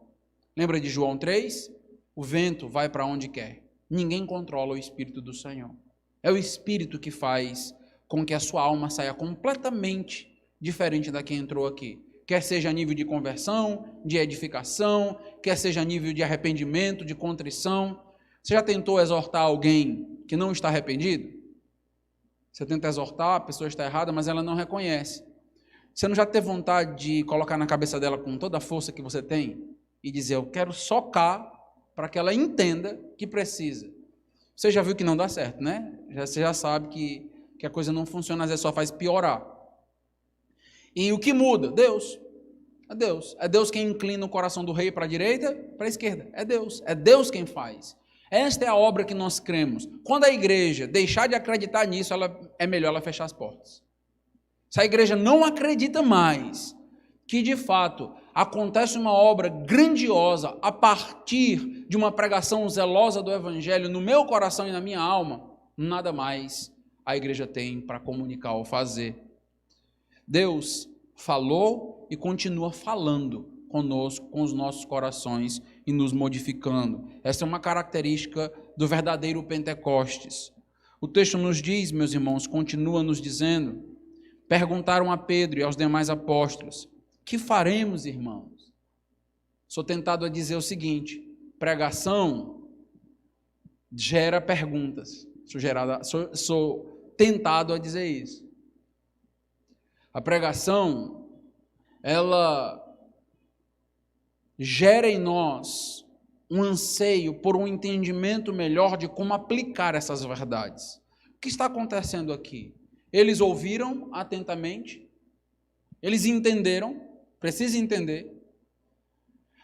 Lembra de João 3? O vento vai para onde quer. Ninguém controla o Espírito do Senhor. É o Espírito que faz com que a sua alma saia completamente diferente da que entrou aqui. Quer seja a nível de conversão, de edificação, quer seja a nível de arrependimento, de contrição. Você já tentou exortar alguém que não está arrependido? Você tenta exortar, a pessoa está errada, mas ela não reconhece. Você não já teve vontade de colocar na cabeça dela com toda a força que você tem e dizer, eu quero socar para que ela entenda que precisa? Você já viu que não dá certo, né? Você já sabe que a coisa não funciona, às vezes só faz piorar. E o que muda? Deus. É Deus. É Deus quem inclina o coração do rei para a direita, para a esquerda. É Deus. É Deus quem faz. Esta é a obra que nós cremos. Quando a igreja deixar de acreditar nisso, é melhor ela fechar as portas. Se a igreja não acredita mais que, de fato, acontece uma obra grandiosa a partir de uma pregação zelosa do Evangelho no meu coração e na minha alma, nada mais a igreja tem para comunicar ou fazer. Deus falou e continua falando conosco, com os nossos corações e nos modificando. Essa é uma característica do verdadeiro Pentecostes. O texto nos diz, meus irmãos, continua nos dizendo, perguntaram a Pedro e aos demais apóstolos, que faremos, irmãos? Sou tentado a dizer o seguinte, pregação gera perguntas. Sou tentado a dizer isso. A pregação, ela gera em nós um anseio por um entendimento melhor de como aplicar essas verdades. O que está acontecendo aqui? Eles ouviram atentamente, eles entenderam, precisa entender.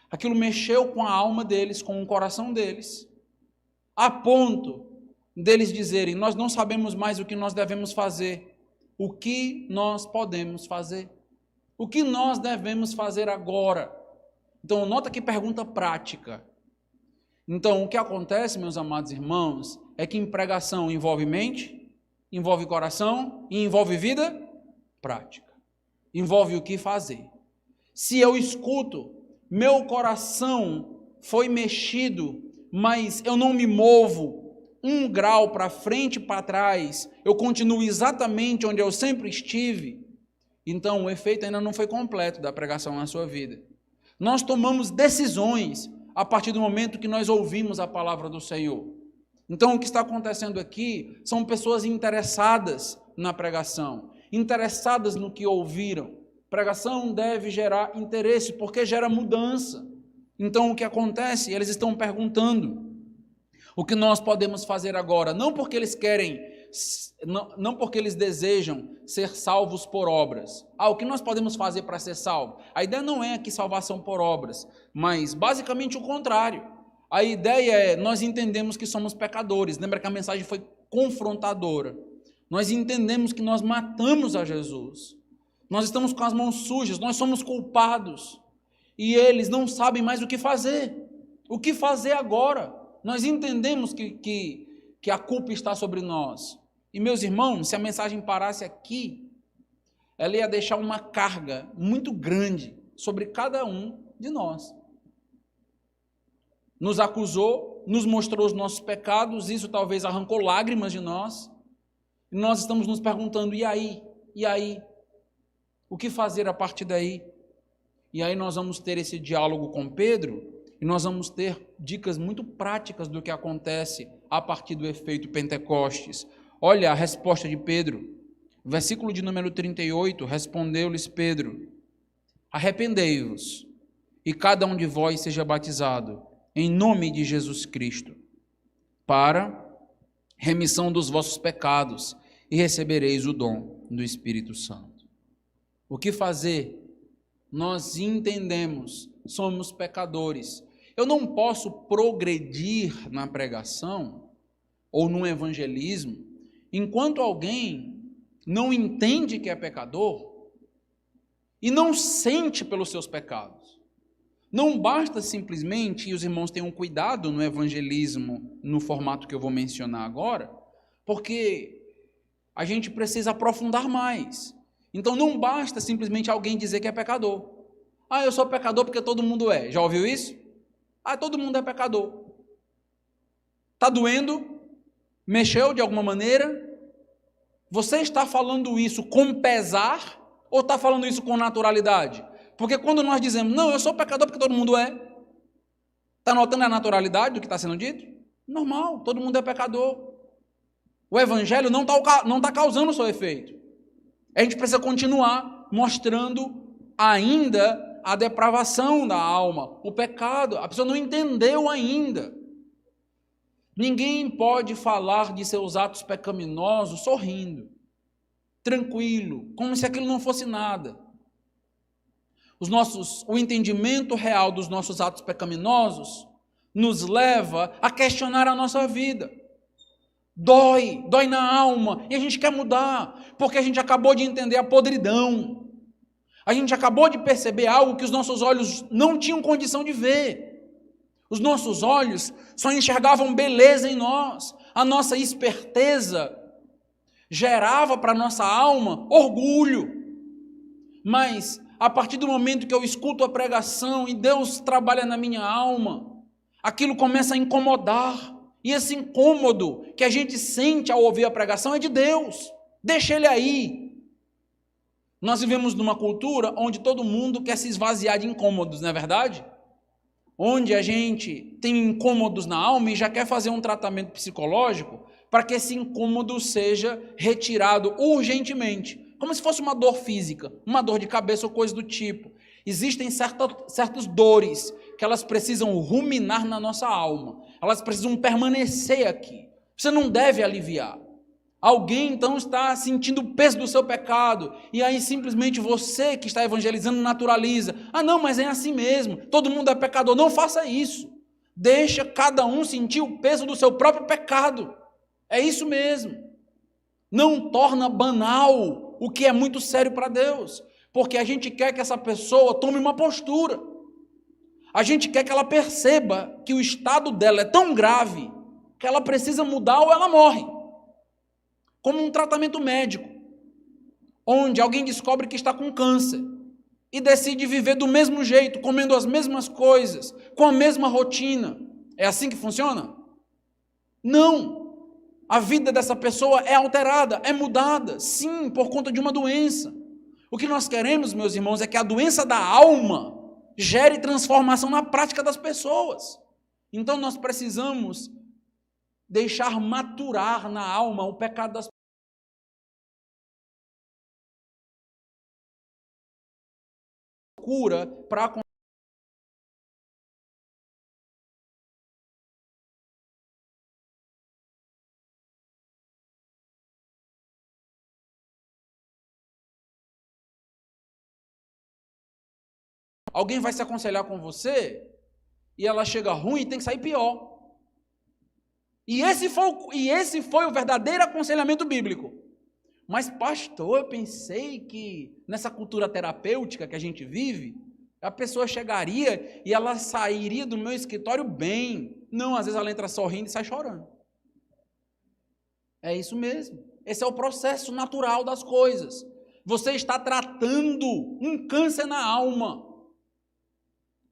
Aquilo mexeu com a alma deles, com o coração deles, a ponto deles dizerem, nós não sabemos mais o que nós devemos fazer. O que nós podemos fazer? O que nós devemos fazer agora? Então, nota que pergunta prática. Então, o que acontece, meus amados irmãos, é que em pregação envolve mente, envolve coração e envolve vida prática. Envolve o que fazer. Se eu escuto, meu coração foi mexido, mas eu não me movo 1 grau para frente e para trás, eu continuo exatamente onde eu sempre estive, então o efeito ainda não foi completo da pregação na sua vida. Nós tomamos decisões a partir do momento que nós ouvimos a palavra do Senhor. Então o que está acontecendo aqui são pessoas interessadas na pregação, interessadas no que ouviram. Pregação deve gerar interesse, porque gera mudança. Então o que acontece? Eles estão perguntando o que nós podemos fazer agora, não porque eles querem, não porque eles desejam ser salvos por obras. O que nós podemos fazer para ser salvo? A ideia não é aqui salvação por obras, mas basicamente o contrário. A ideia é, nós entendemos que somos pecadores. Lembra que a mensagem foi confrontadora. Nós entendemos que nós matamos a Jesus. Nós estamos com as mãos sujas, nós somos culpados. E eles não sabem mais o que fazer. O que fazer agora? Nós entendemos que a culpa está sobre nós. E, meus irmãos, se a mensagem parasse aqui, ela ia deixar uma carga muito grande sobre cada um de nós. Nos acusou, nos mostrou os nossos pecados, isso talvez arrancou lágrimas de nós. E nós estamos nos perguntando, e aí? E aí? O que fazer a partir daí? E aí nós vamos ter esse diálogo com Pedro e nós vamos ter dicas muito práticas do que acontece a partir do efeito Pentecostes. Olha a resposta de Pedro. Versículo de número 38, respondeu-lhes Pedro: arrependei-vos, e cada um de vós seja batizado, em nome de Jesus Cristo, para remissão dos vossos pecados, e recebereis o dom do Espírito Santo. O que fazer? Nós entendemos, somos pecadores. Eu não posso progredir na pregação ou no evangelismo enquanto alguém não entende que é pecador e não sente pelos seus pecados. Não basta simplesmente, e os irmãos tenham cuidado no evangelismo, no formato que eu vou mencionar agora, porque a gente precisa aprofundar mais. Então não basta simplesmente alguém dizer que é pecador. Ah, eu sou pecador porque todo mundo é. Já ouviu isso? Ah, todo mundo é pecador. Está doendo? Mexeu de alguma maneira? Você está falando isso com pesar ou está falando isso com naturalidade? Porque quando nós dizemos, não, eu sou pecador porque todo mundo é, está notando a naturalidade do que está sendo dito? Normal, todo mundo é pecador. O evangelho não está causando o seu efeito. A gente precisa continuar mostrando ainda a depravação da alma, o pecado. A pessoa não entendeu ainda. Ninguém pode falar de seus atos pecaminosos sorrindo, tranquilo, como se aquilo não fosse nada. O entendimento real dos nossos atos pecaminosos nos leva a questionar a nossa vida. Dói na alma, e a gente quer mudar, porque a gente acabou de entender a podridão. A gente acabou de perceber algo que os nossos olhos não tinham condição de ver. Os nossos olhos só enxergavam beleza em nós. A nossa esperteza gerava para a nossa alma orgulho. Mas, a partir do momento que eu escuto a pregação e Deus trabalha na minha alma, aquilo começa a incomodar. E esse incômodo que a gente sente ao ouvir a pregação é de Deus. Deixa ele aí. Nós vivemos numa cultura onde todo mundo quer se esvaziar de incômodos, não é verdade? Onde a gente tem incômodos na alma e já quer fazer um tratamento psicológico para que esse incômodo seja retirado urgentemente, como se fosse uma dor física, uma dor de cabeça ou coisa do tipo. Existem certas dores que elas precisam ruminar na nossa alma, elas precisam permanecer aqui. Você não deve aliviar. Alguém então está sentindo o peso do seu pecado, e aí simplesmente você que está evangelizando naturaliza. Ah não, mas é assim mesmo, todo mundo é pecador. Não faça isso. Deixa cada um sentir o peso do seu próprio pecado. É isso mesmo. Não torna banal o que é muito sério para Deus, porque a gente quer que essa pessoa tome uma postura. A gente quer que ela perceba que o estado dela é tão grave que ela precisa mudar ou ela morre. Como um tratamento médico, onde alguém descobre que está com câncer e decide viver do mesmo jeito, comendo as mesmas coisas, com a mesma rotina. É assim que funciona? Não. A vida dessa pessoa é alterada, é mudada, sim, por conta de uma doença. O que nós queremos, meus irmãos, é que a doença da alma gere transformação na prática das pessoas. Então nós precisamos deixar maturar na alma o pecado das pessoas. Cura para alguém vai se aconselhar com você e ela chega ruim e tem que sair pior. E esse foi o verdadeiro aconselhamento bíblico. Mas, pastor, eu pensei que nessa cultura terapêutica que a gente vive, a pessoa chegaria e ela sairia do meu escritório bem. Não, às vezes ela entra sorrindo e sai chorando. É isso mesmo. Esse é o processo natural das coisas. Você está tratando um câncer na alma.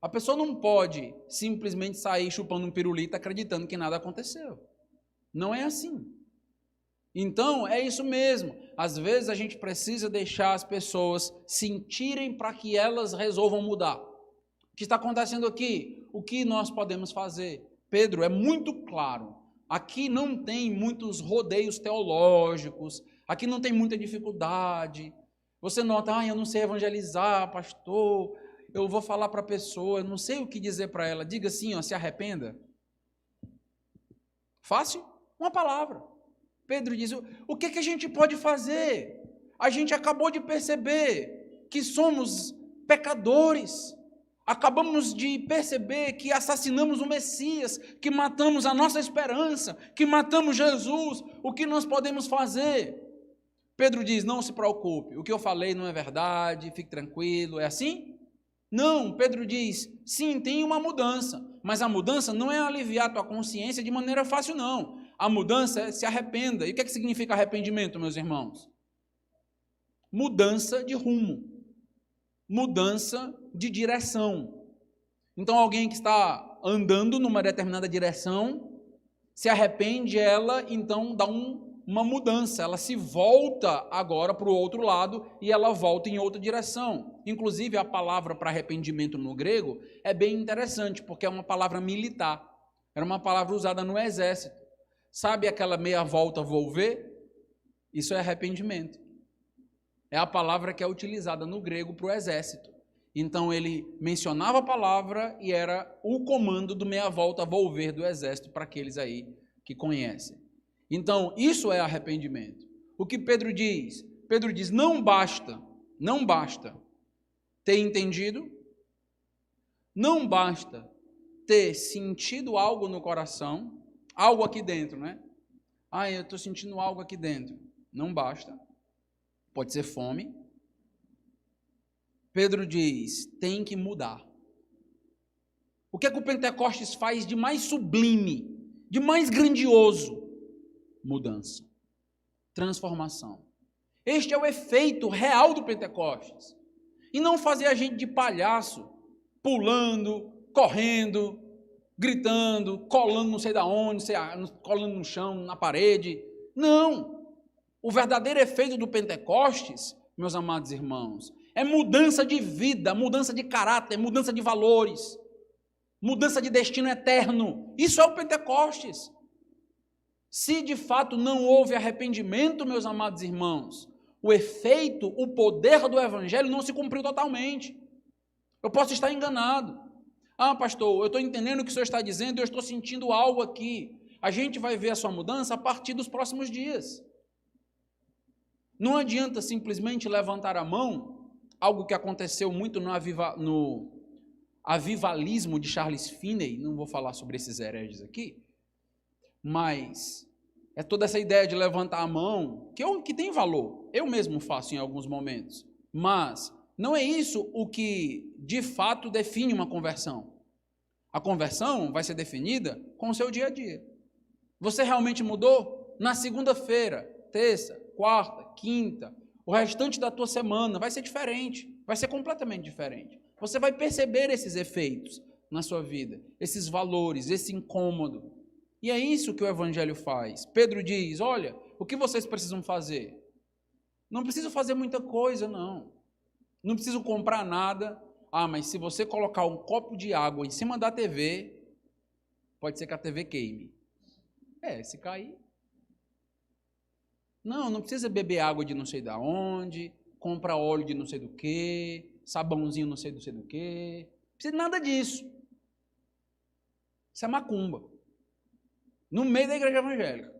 A pessoa não pode simplesmente sair chupando um pirulito acreditando que nada aconteceu. Não é assim. Então, é isso mesmo. Às vezes a gente precisa deixar as pessoas sentirem para que elas resolvam mudar. O que está acontecendo aqui? O que nós podemos fazer? Pedro é muito claro. Aqui não tem muitos rodeios teológicos, aqui não tem muita dificuldade. Você nota, eu não sei evangelizar, pastor, eu vou falar para a pessoa, eu não sei o que dizer para ela. Diga assim, se arrependa. Fácil? Uma palavra. Pedro diz, o que a gente pode fazer? A gente acabou de perceber que somos pecadores. Acabamos de perceber que assassinamos o Messias, que matamos a nossa esperança, que matamos Jesus. O que nós podemos fazer? Pedro diz, não se preocupe, o que eu falei não é verdade, fique tranquilo, é assim? Não, Pedro diz, sim, tem uma mudança, mas a mudança não é aliviar a tua consciência de maneira fácil, não. A mudança é se arrependa. E o que significa arrependimento, meus irmãos? Mudança de rumo, mudança de direção. Então, alguém que está andando numa determinada direção, se arrepende, ela então dá uma mudança, ela se volta agora para o outro lado e ela volta em outra direção. Inclusive, a palavra para arrependimento no grego é bem interessante, porque é uma palavra militar, era uma palavra usada no exército. Sabe aquela meia volta volver? Isso é arrependimento. É a palavra que é utilizada no grego para o exército. Então ele mencionava a palavra e era o comando do meia volta volver do exército para aqueles aí que conhecem. Então isso é arrependimento. O que Pedro diz? Pedro diz, não basta ter entendido, não basta ter sentido algo no coração, algo aqui dentro, né? Eu estou sentindo algo aqui dentro. Não basta. Pode ser fome. Pedro diz, tem que mudar. O que é que o Pentecostes faz de mais sublime, de mais grandioso? Mudança. Transformação. Este é o efeito real do Pentecostes. E não fazer a gente de palhaço, pulando, correndo, gritando, colando não sei da onde, colando no chão, na parede. Não. O verdadeiro efeito do Pentecostes, meus amados irmãos, é mudança de vida, mudança de caráter, mudança de valores, mudança de destino eterno. Isso é o Pentecostes. Se de fato não houve arrependimento, meus amados irmãos, o efeito, o poder do Evangelho não se cumpriu totalmente. Eu posso estar enganado. Pastor, eu estou entendendo o que o senhor está dizendo, eu estou sentindo algo aqui. A gente vai ver a sua mudança a partir dos próximos dias. Não adianta simplesmente levantar a mão, algo que aconteceu muito no avivalismo de Charles Finney, não vou falar sobre esses hereges aqui, mas é toda essa ideia de levantar a mão, que tem valor, eu mesmo faço em alguns momentos, mas não é isso o que de fato define uma conversão. A conversão vai ser definida com o seu dia a dia. Você realmente mudou? Na segunda-feira, terça, quarta, quinta, o restante da tua semana vai ser diferente, vai ser completamente diferente. Você vai perceber esses efeitos na sua vida, esses valores, esse incômodo. E é isso que o Evangelho faz. Pedro diz, olha, o que vocês precisam fazer? Não preciso fazer muita coisa, não. Não preciso comprar nada. Mas se você colocar um copo de água em cima da TV, pode ser que a TV queime. Se cair. Não precisa beber água de não sei da onde, comprar óleo de não sei do que, sabãozinho não sei do que. Não precisa de nada disso. Isso é macumba. No meio da igreja evangélica.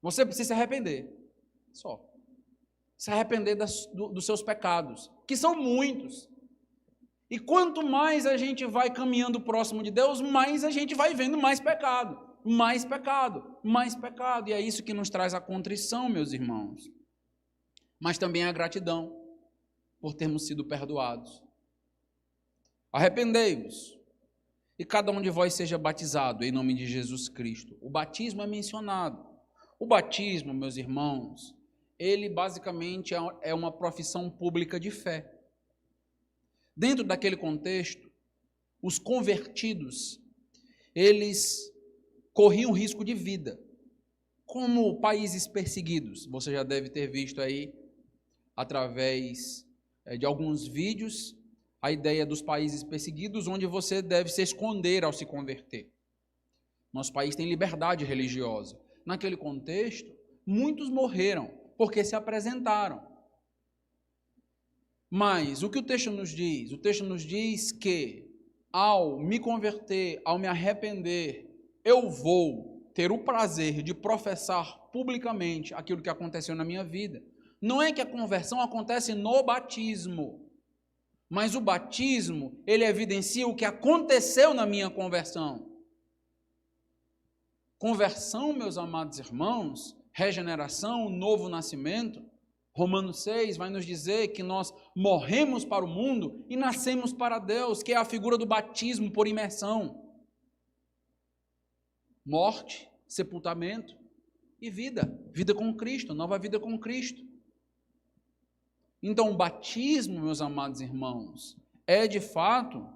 Você precisa se arrepender. Só. Se arrepender dos seus pecados, que são muitos. E quanto mais a gente vai caminhando próximo de Deus, mais a gente vai vendo mais pecado. Mais pecado, mais pecado. E é isso que nos traz a contrição, meus irmãos. Mas também a gratidão por termos sido perdoados. Arrependei-vos, e cada um de vós seja batizado em nome de Jesus Cristo. O batismo é mencionado. O batismo, meus irmãos, ele basicamente é uma profissão pública de fé. Dentro daquele contexto, os convertidos, eles corriam risco de vida. como países perseguidos. Você já deve ter visto aí, através de alguns vídeos, a ideia dos países perseguidos, onde você deve se esconder ao se converter. Nosso país tem liberdade religiosa. Naquele contexto, muitos morreram porque se apresentaram. Mas o que o texto nos diz? O texto nos diz que, ao me converter, ao me arrepender, eu vou ter o prazer de professar publicamente aquilo que aconteceu na minha vida. Não é que a conversão acontece no batismo, mas o batismo, ele evidencia o que aconteceu na minha conversão. Conversão, meus amados irmãos, regeneração, novo nascimento, Romanos 6 vai nos dizer que nós morremos para o mundo e nascemos para Deus, que é a figura do batismo por imersão. Morte, sepultamento e vida. Vida com Cristo, nova vida com Cristo. Então, o batismo, meus amados irmãos, é de fato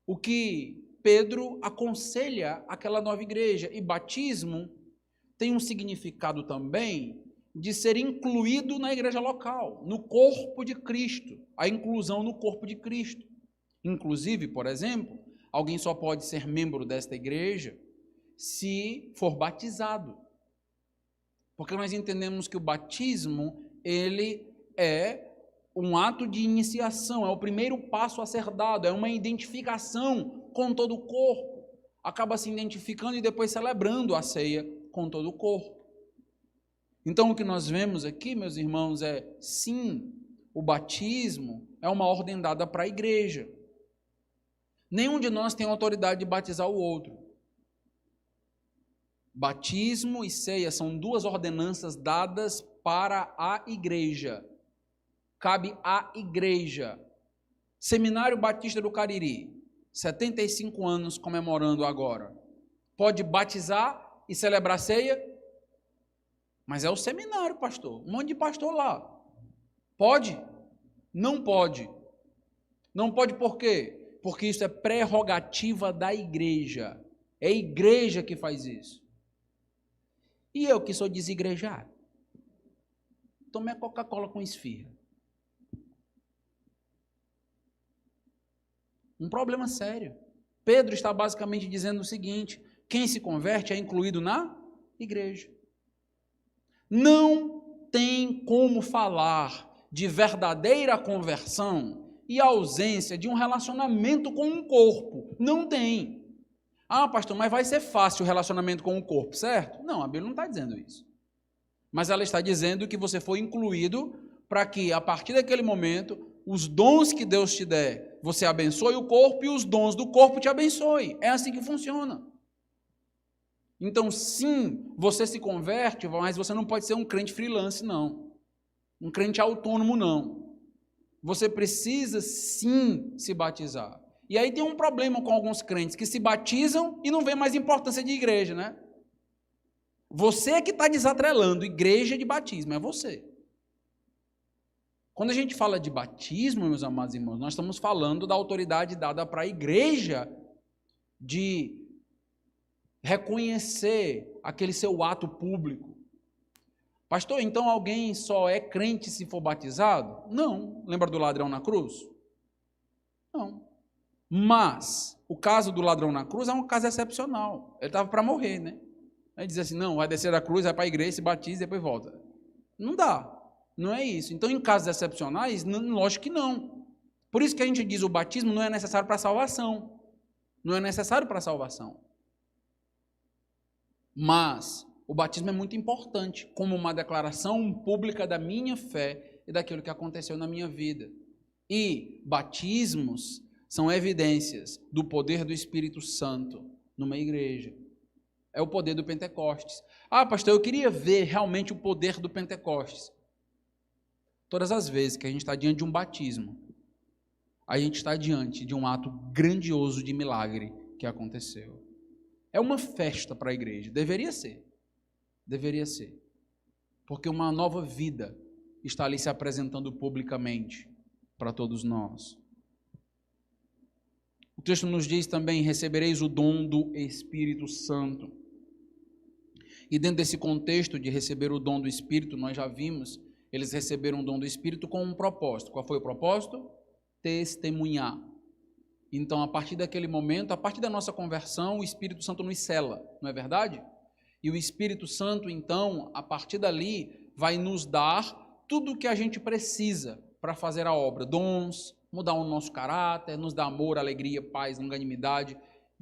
o que Pedro aconselha aquela nova igreja. E batismo tem um significado também de ser incluído na igreja local, no corpo de Cristo, a inclusão no corpo de Cristo. Inclusive, por exemplo, alguém só pode ser membro desta igreja se for batizado. Porque nós entendemos que o batismo, ele é um ato de iniciação, é o primeiro passo a ser dado, é uma identificação com todo o corpo. Acaba se identificando e depois celebrando a ceia com todo o corpo. Então, o que nós vemos aqui, meus irmãos, é, sim, o batismo é uma ordem dada para a igreja. Nenhum de nós tem autoridade de batizar o outro. Batismo e ceia são duas ordenanças dadas para a igreja. Cabe à igreja. Seminário Batista do Cariri, 75 anos comemorando agora. Pode batizar e celebrar ceia? Mas é o seminário, pastor. Um monte de pastor lá. Pode? Não pode. Não pode por quê? Porque isso é prerrogativa da igreja. É a igreja que faz isso. E eu que sou desigrejado? Tomei a Coca-Cola com esfirra. Um problema sério. Pedro está basicamente dizendo o seguinte: quem se converte é incluído na igreja. Não tem como falar de verdadeira conversão e ausência de um relacionamento com um corpo. Não tem. Ah, pastor, mas vai ser fácil o relacionamento com o corpo, certo? Não, a Bíblia não está dizendo isso. Mas ela está dizendo que você foi incluído para que, a partir daquele momento, os dons que Deus te der, você abençoe o corpo e os dons do corpo te abençoe. É assim que funciona. Então, sim, você se converte, mas você não pode ser um crente freelance, não. Um crente autônomo, não. Você precisa, sim, se batizar. E aí tem um problema com alguns crentes que se batizam e não vê mais importância de igreja, né? Você é que está desatrelando igreja de batismo, é você. Quando a gente fala de batismo, meus amados irmãos, nós estamos falando da autoridade dada para a igreja de reconhecer aquele seu ato público. Pastor, então alguém só é crente se for batizado? Não. Lembra do ladrão na cruz? Não. Mas o caso do ladrão na cruz é um caso excepcional. Ele estava para morrer, né? Aí diz assim, não, vai descer da cruz, vai para a igreja, se batiza e depois volta. Não dá. Não é isso. Então, em casos excepcionais, lógico que não. Por isso que a gente diz o batismo não é necessário para a salvação. Não é necessário para a salvação. Mas o batismo é muito importante como uma declaração pública da minha fé e daquilo que aconteceu na minha vida. E batismos são evidências do poder do Espírito Santo numa igreja. É o poder do Pentecostes. Ah, pastor, eu queria ver realmente o poder do Pentecostes. Todas as vezes que a gente está diante de um batismo, a gente está diante de um ato grandioso de milagre que aconteceu. É uma festa para a igreja. Deveria ser. Deveria ser. Porque uma nova vida está ali se apresentando publicamente para todos nós. O texto nos diz também, recebereis o dom do Espírito Santo. E dentro desse contexto de receber o dom do Espírito, nós já vimos, eles receberam o dom do Espírito com um propósito. Qual foi o propósito? Testemunhar. Então, a partir daquele momento, a partir da nossa conversão, o Espírito Santo nos sela, não é verdade? E o Espírito Santo, então, a partir dali, vai nos dar tudo o que a gente precisa para fazer a obra. Dons, mudar o nosso caráter, nos dar amor, alegria, paz, longanimidade,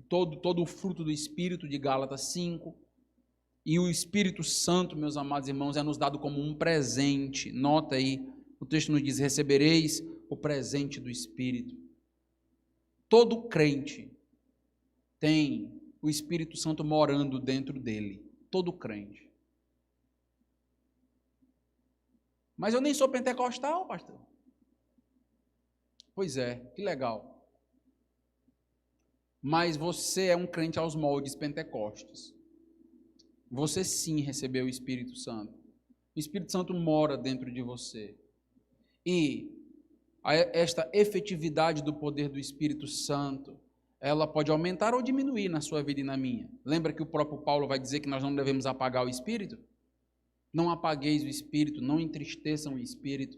todo o fruto do Espírito de Gálatas 5. E o Espírito Santo, meus amados irmãos, é nos dado como um presente. Nota aí, o texto nos diz, recebereis o presente do Espírito. Todo crente tem o Espírito Santo morando dentro dele. Todo crente. Mas eu nem sou pentecostal, pastor. Pois é, que legal. Mas você é um crente aos moldes pentecostes. Você sim recebeu o Espírito Santo. O Espírito Santo mora dentro de você. E esta efetividade do poder do Espírito Santo, ela pode aumentar ou diminuir na sua vida e na minha. Lembra que o próprio Paulo vai dizer que nós não devemos apagar o Espírito? Não apagueis o Espírito, não entristeçam o Espírito.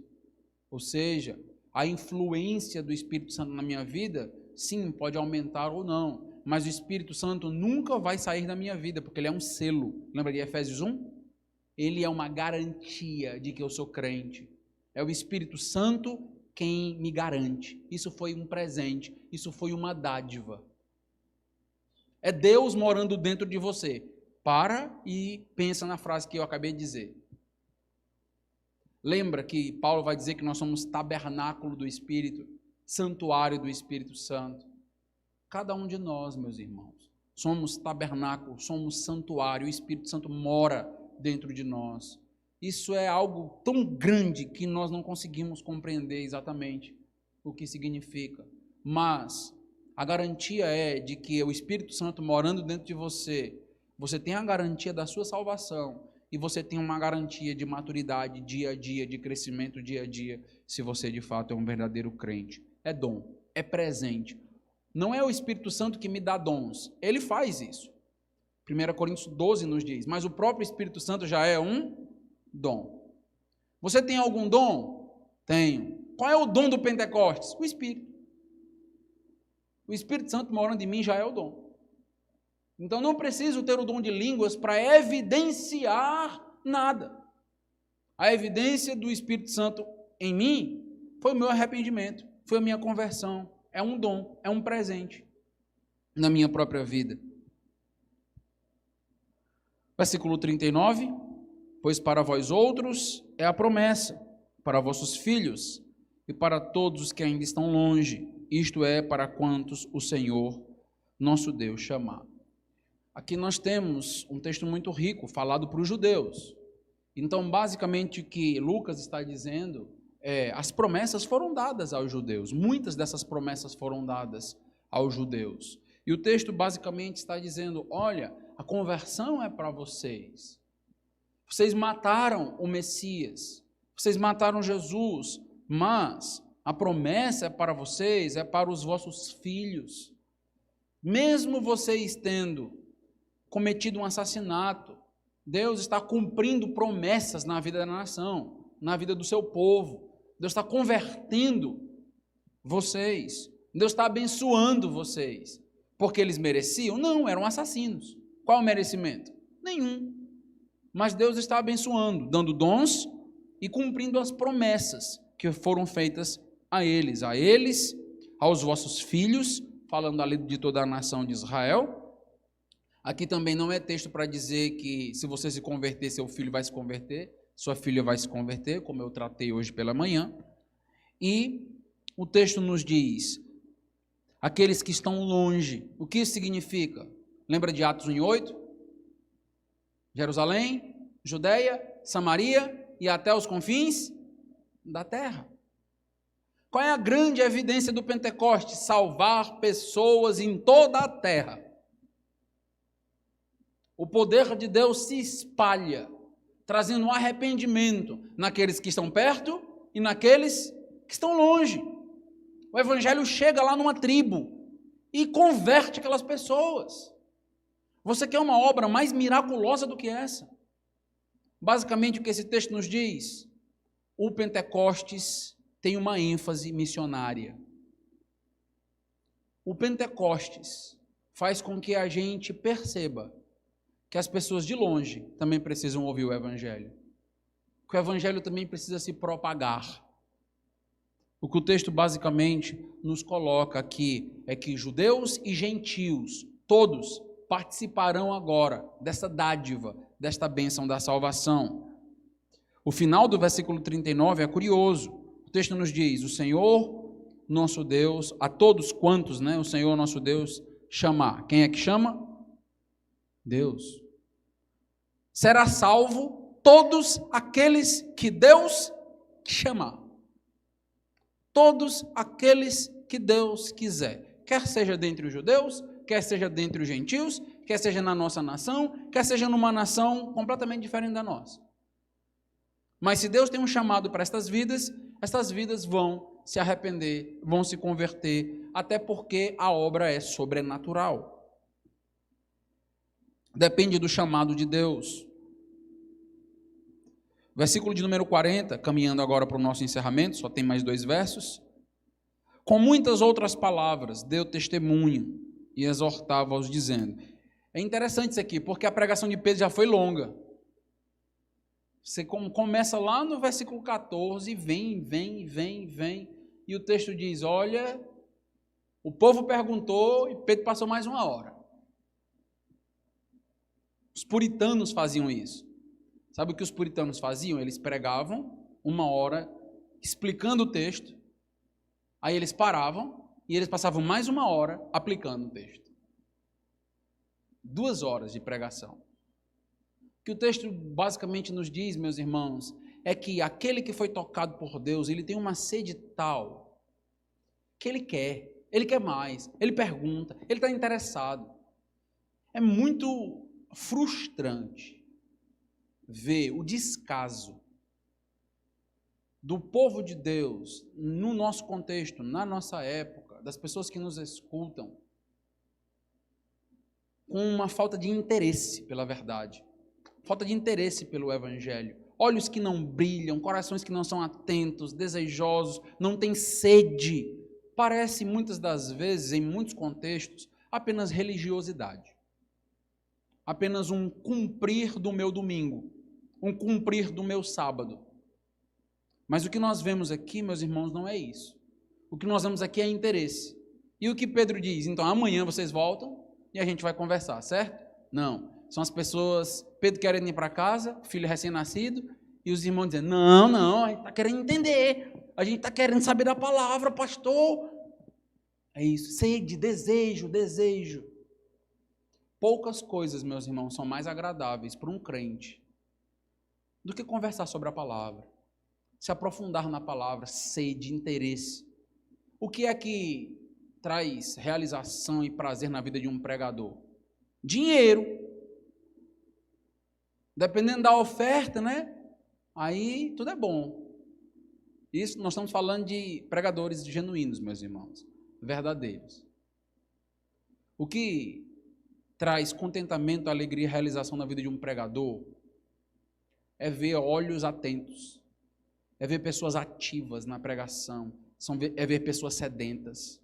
Ou seja, a influência do Espírito Santo na minha vida, sim, pode aumentar ou não. Mas o Espírito Santo nunca vai sair da minha vida, porque ele é um selo. Lembra de Efésios 1? Ele é uma garantia de que eu sou crente. É o Espírito Santo quem me garante. Isso foi um presente, isso foi uma dádiva. É Deus morando dentro de você. Para e pensa na frase que eu acabei de dizer. Lembra que Paulo vai dizer que nós somos tabernáculo do Espírito, santuário do Espírito Santo. Cada um de nós, meus irmãos, somos tabernáculo, somos santuário, o Espírito Santo mora dentro de nós. Isso é algo tão grande que nós não conseguimos compreender exatamente o que significa. Mas a garantia é de que o Espírito Santo morando dentro de você, você tem a garantia da sua salvação e você tem uma garantia de maturidade dia a dia, de crescimento dia a dia, se você de fato é um verdadeiro crente. É dom, é presente. Não é o Espírito Santo que me dá dons, ele faz isso. 1 Coríntios 12 nos diz, mas o próprio Espírito Santo já é um dom. Você tem algum dom? Tenho. Qual é o dom do Pentecostes? O Espírito. O Espírito Santo morando em mim já é o dom. Então não preciso ter o dom de línguas para evidenciar nada. A evidência do Espírito Santo em mim foi o meu arrependimento, foi a minha conversão. É um dom, é um presente na minha própria vida. Versículo 39. Pois para vós outros é a promessa, para vossos filhos e para todos os que ainda estão longe, isto é, para quantos o Senhor, nosso Deus, chamar. Aqui nós temos um texto muito rico, falado para os judeus. Então, basicamente, o que Lucas está dizendo as promessas foram dadas aos judeus. Muitas dessas promessas foram dadas aos judeus. E o texto basicamente está dizendo, olha, a conversão é para vocês. Vocês mataram o Messias. Vocês mataram Jesus. Mas a promessa é para vocês, é para os vossos filhos. Mesmo vocês tendo cometido um assassinato, Deus está cumprindo promessas na vida da nação, na vida do seu povo. Deus está convertendo vocês. Deus está abençoando vocês. Porque eles mereciam? Não, eram assassinos. Qual o merecimento? Nenhum. Mas Deus está abençoando, dando dons e cumprindo as promessas que foram feitas a eles, aos vossos filhos, falando ali de toda a nação de Israel. Aqui também não é texto para dizer que se você se converter, seu filho vai se converter, sua filha vai se converter, como eu tratei hoje pela manhã. E o texto nos diz, aqueles que estão longe, o que isso significa? Lembra de Atos 1:8? Jerusalém, Judeia, Samaria e até os confins da terra. Qual é a grande evidência do Pentecostes? Salvar pessoas em toda a terra. O poder de Deus se espalha, trazendo um arrependimento naqueles que estão perto e naqueles que estão longe. O evangelho chega lá numa tribo e converte aquelas pessoas. Você quer uma obra mais miraculosa do que essa? Basicamente, o que esse texto nos diz? O Pentecostes tem uma ênfase missionária. O Pentecostes faz com que a gente perceba que as pessoas de longe também precisam ouvir o Evangelho. Que o Evangelho também precisa se propagar. O que o texto basicamente nos coloca aqui é que judeus e gentios, todos, participarão agora dessa dádiva, desta bênção da salvação. O final do versículo 39 é curioso. O texto nos diz: o Senhor nosso Deus, a todos quantos, o Senhor nosso Deus chamar. Quem é que chama? Deus. Será salvo todos aqueles que Deus chamar. Todos aqueles que Deus quiser. Quer seja dentre os judeus, quer seja dentre os gentios, quer seja na nossa nação, quer seja numa nação completamente diferente da nossa. Mas se Deus tem um chamado para estas vidas vão se arrepender, vão se converter, até porque a obra é sobrenatural. Depende do chamado de Deus. Versículo de número 40, caminhando agora para o nosso encerramento, só tem mais 2 versos. Com muitas outras palavras, deu testemunho e exortava-os, dizendo. É interessante isso aqui, porque a pregação de Pedro já foi longa. Você começa lá no versículo 14, vem, e o texto diz, olha, o povo perguntou e Pedro passou mais 1 hora. Os puritanos faziam isso. Sabe o que os puritanos faziam? Eles pregavam 1 hora explicando o texto, aí eles paravam e eles passavam mais 1 hora aplicando o texto. 2 horas de pregação. O que o texto basicamente nos diz, meus irmãos, é que aquele que foi tocado por Deus, ele tem uma sede tal que ele quer mais, ele pergunta, ele está interessado. É muito frustrante ver o descaso do povo de Deus no nosso contexto, na nossa época, das pessoas que nos escutam, com uma falta de interesse pela verdade, falta de interesse pelo Evangelho, olhos que não brilham, corações que não são atentos, desejosos, não têm sede. Parece muitas das vezes, em muitos contextos, apenas religiosidade, apenas um cumprir do meu domingo, um cumprir do meu sábado. Mas o que nós vemos aqui, meus irmãos, não é isso. O que nós vemos aqui é interesse. E o que Pedro diz? Então, amanhã vocês voltam e a gente vai conversar, certo? Não. São as pessoas, Pedro querendo ir para casa, filho recém-nascido, e os irmãos dizendo, não, a gente está querendo entender, a gente está querendo saber da palavra, pastor. É isso, sede, desejo. Poucas coisas, meus irmãos, são mais agradáveis para um crente do que conversar sobre a palavra, se aprofundar na palavra, sede, interesse. O que é que traz realização e prazer na vida de um pregador? Dinheiro. Dependendo da oferta, aí tudo é bom. Isso nós estamos falando de pregadores genuínos, meus irmãos, verdadeiros. O que traz contentamento, alegria e realização na vida de um pregador é ver olhos atentos, é ver pessoas ativas na pregação, é ver pessoas sedentas,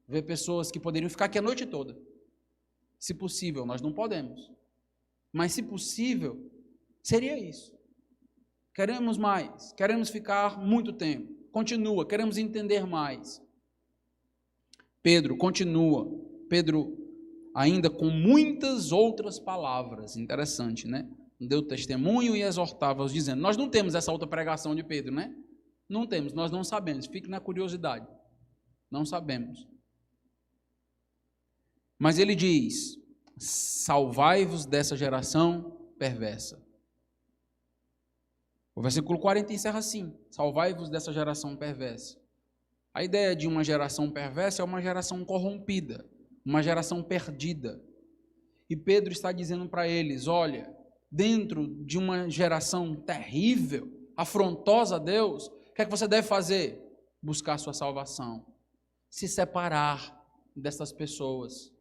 ver pessoas que poderiam ficar aqui a noite toda. Se possível, nós não podemos, mas se possível, seria isso. Queremos mais, queremos ficar muito tempo, continua, queremos entender mais. Pedro continua, ainda com muitas outras palavras, interessante, Deu testemunho e exortava-os, dizendo, nós não temos essa outra pregação de Pedro, Não temos, nós não sabemos, fique na curiosidade, não sabemos. Mas ele diz, salvai-vos dessa geração perversa. O versículo 40 encerra assim, salvai-vos dessa geração perversa. A ideia de uma geração perversa é uma geração corrompida, uma geração perdida. E Pedro está dizendo para eles, olha, dentro de uma geração terrível, afrontosa a Deus, o que é que você deve fazer? Buscar a sua salvação, se separar dessas pessoas.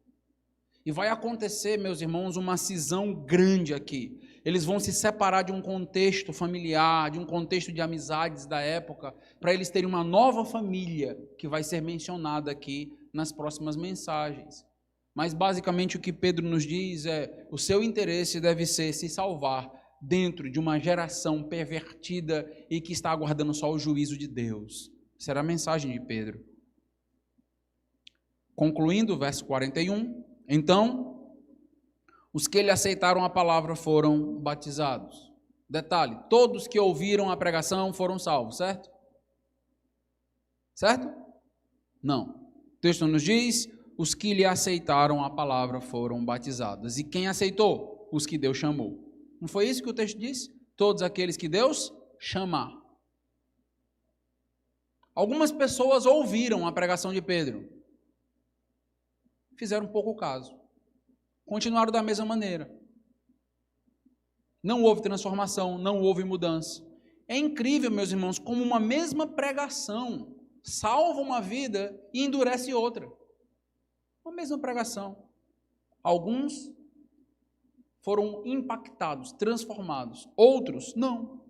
E vai acontecer, meus irmãos, uma cisão grande aqui. Eles vão se separar de um contexto familiar, de um contexto de amizades da época, para eles terem uma nova família, que vai ser mencionada aqui nas próximas mensagens. Mas basicamente o que Pedro nos diz é: o seu interesse deve ser se salvar dentro de uma geração pervertida e que está aguardando só o juízo de Deus. Essa era a mensagem de Pedro. Concluindo, verso 41, então, os que lhe aceitaram a palavra foram batizados. Detalhe, todos que ouviram a pregação foram salvos, certo? Certo? Não. O texto nos diz: os que lhe aceitaram a palavra foram batizados. E quem aceitou? Os que Deus chamou. Não foi isso que o texto diz? Todos aqueles que Deus chamar. Algumas pessoas ouviram a pregação de Pedro, fizeram pouco caso, continuaram da mesma maneira. Não houve transformação, não houve mudança. É incrível, meus irmãos, como uma mesma pregação salva uma vida e endurece outra. Uma mesma pregação. Alguns foram impactados, transformados. Outros, não.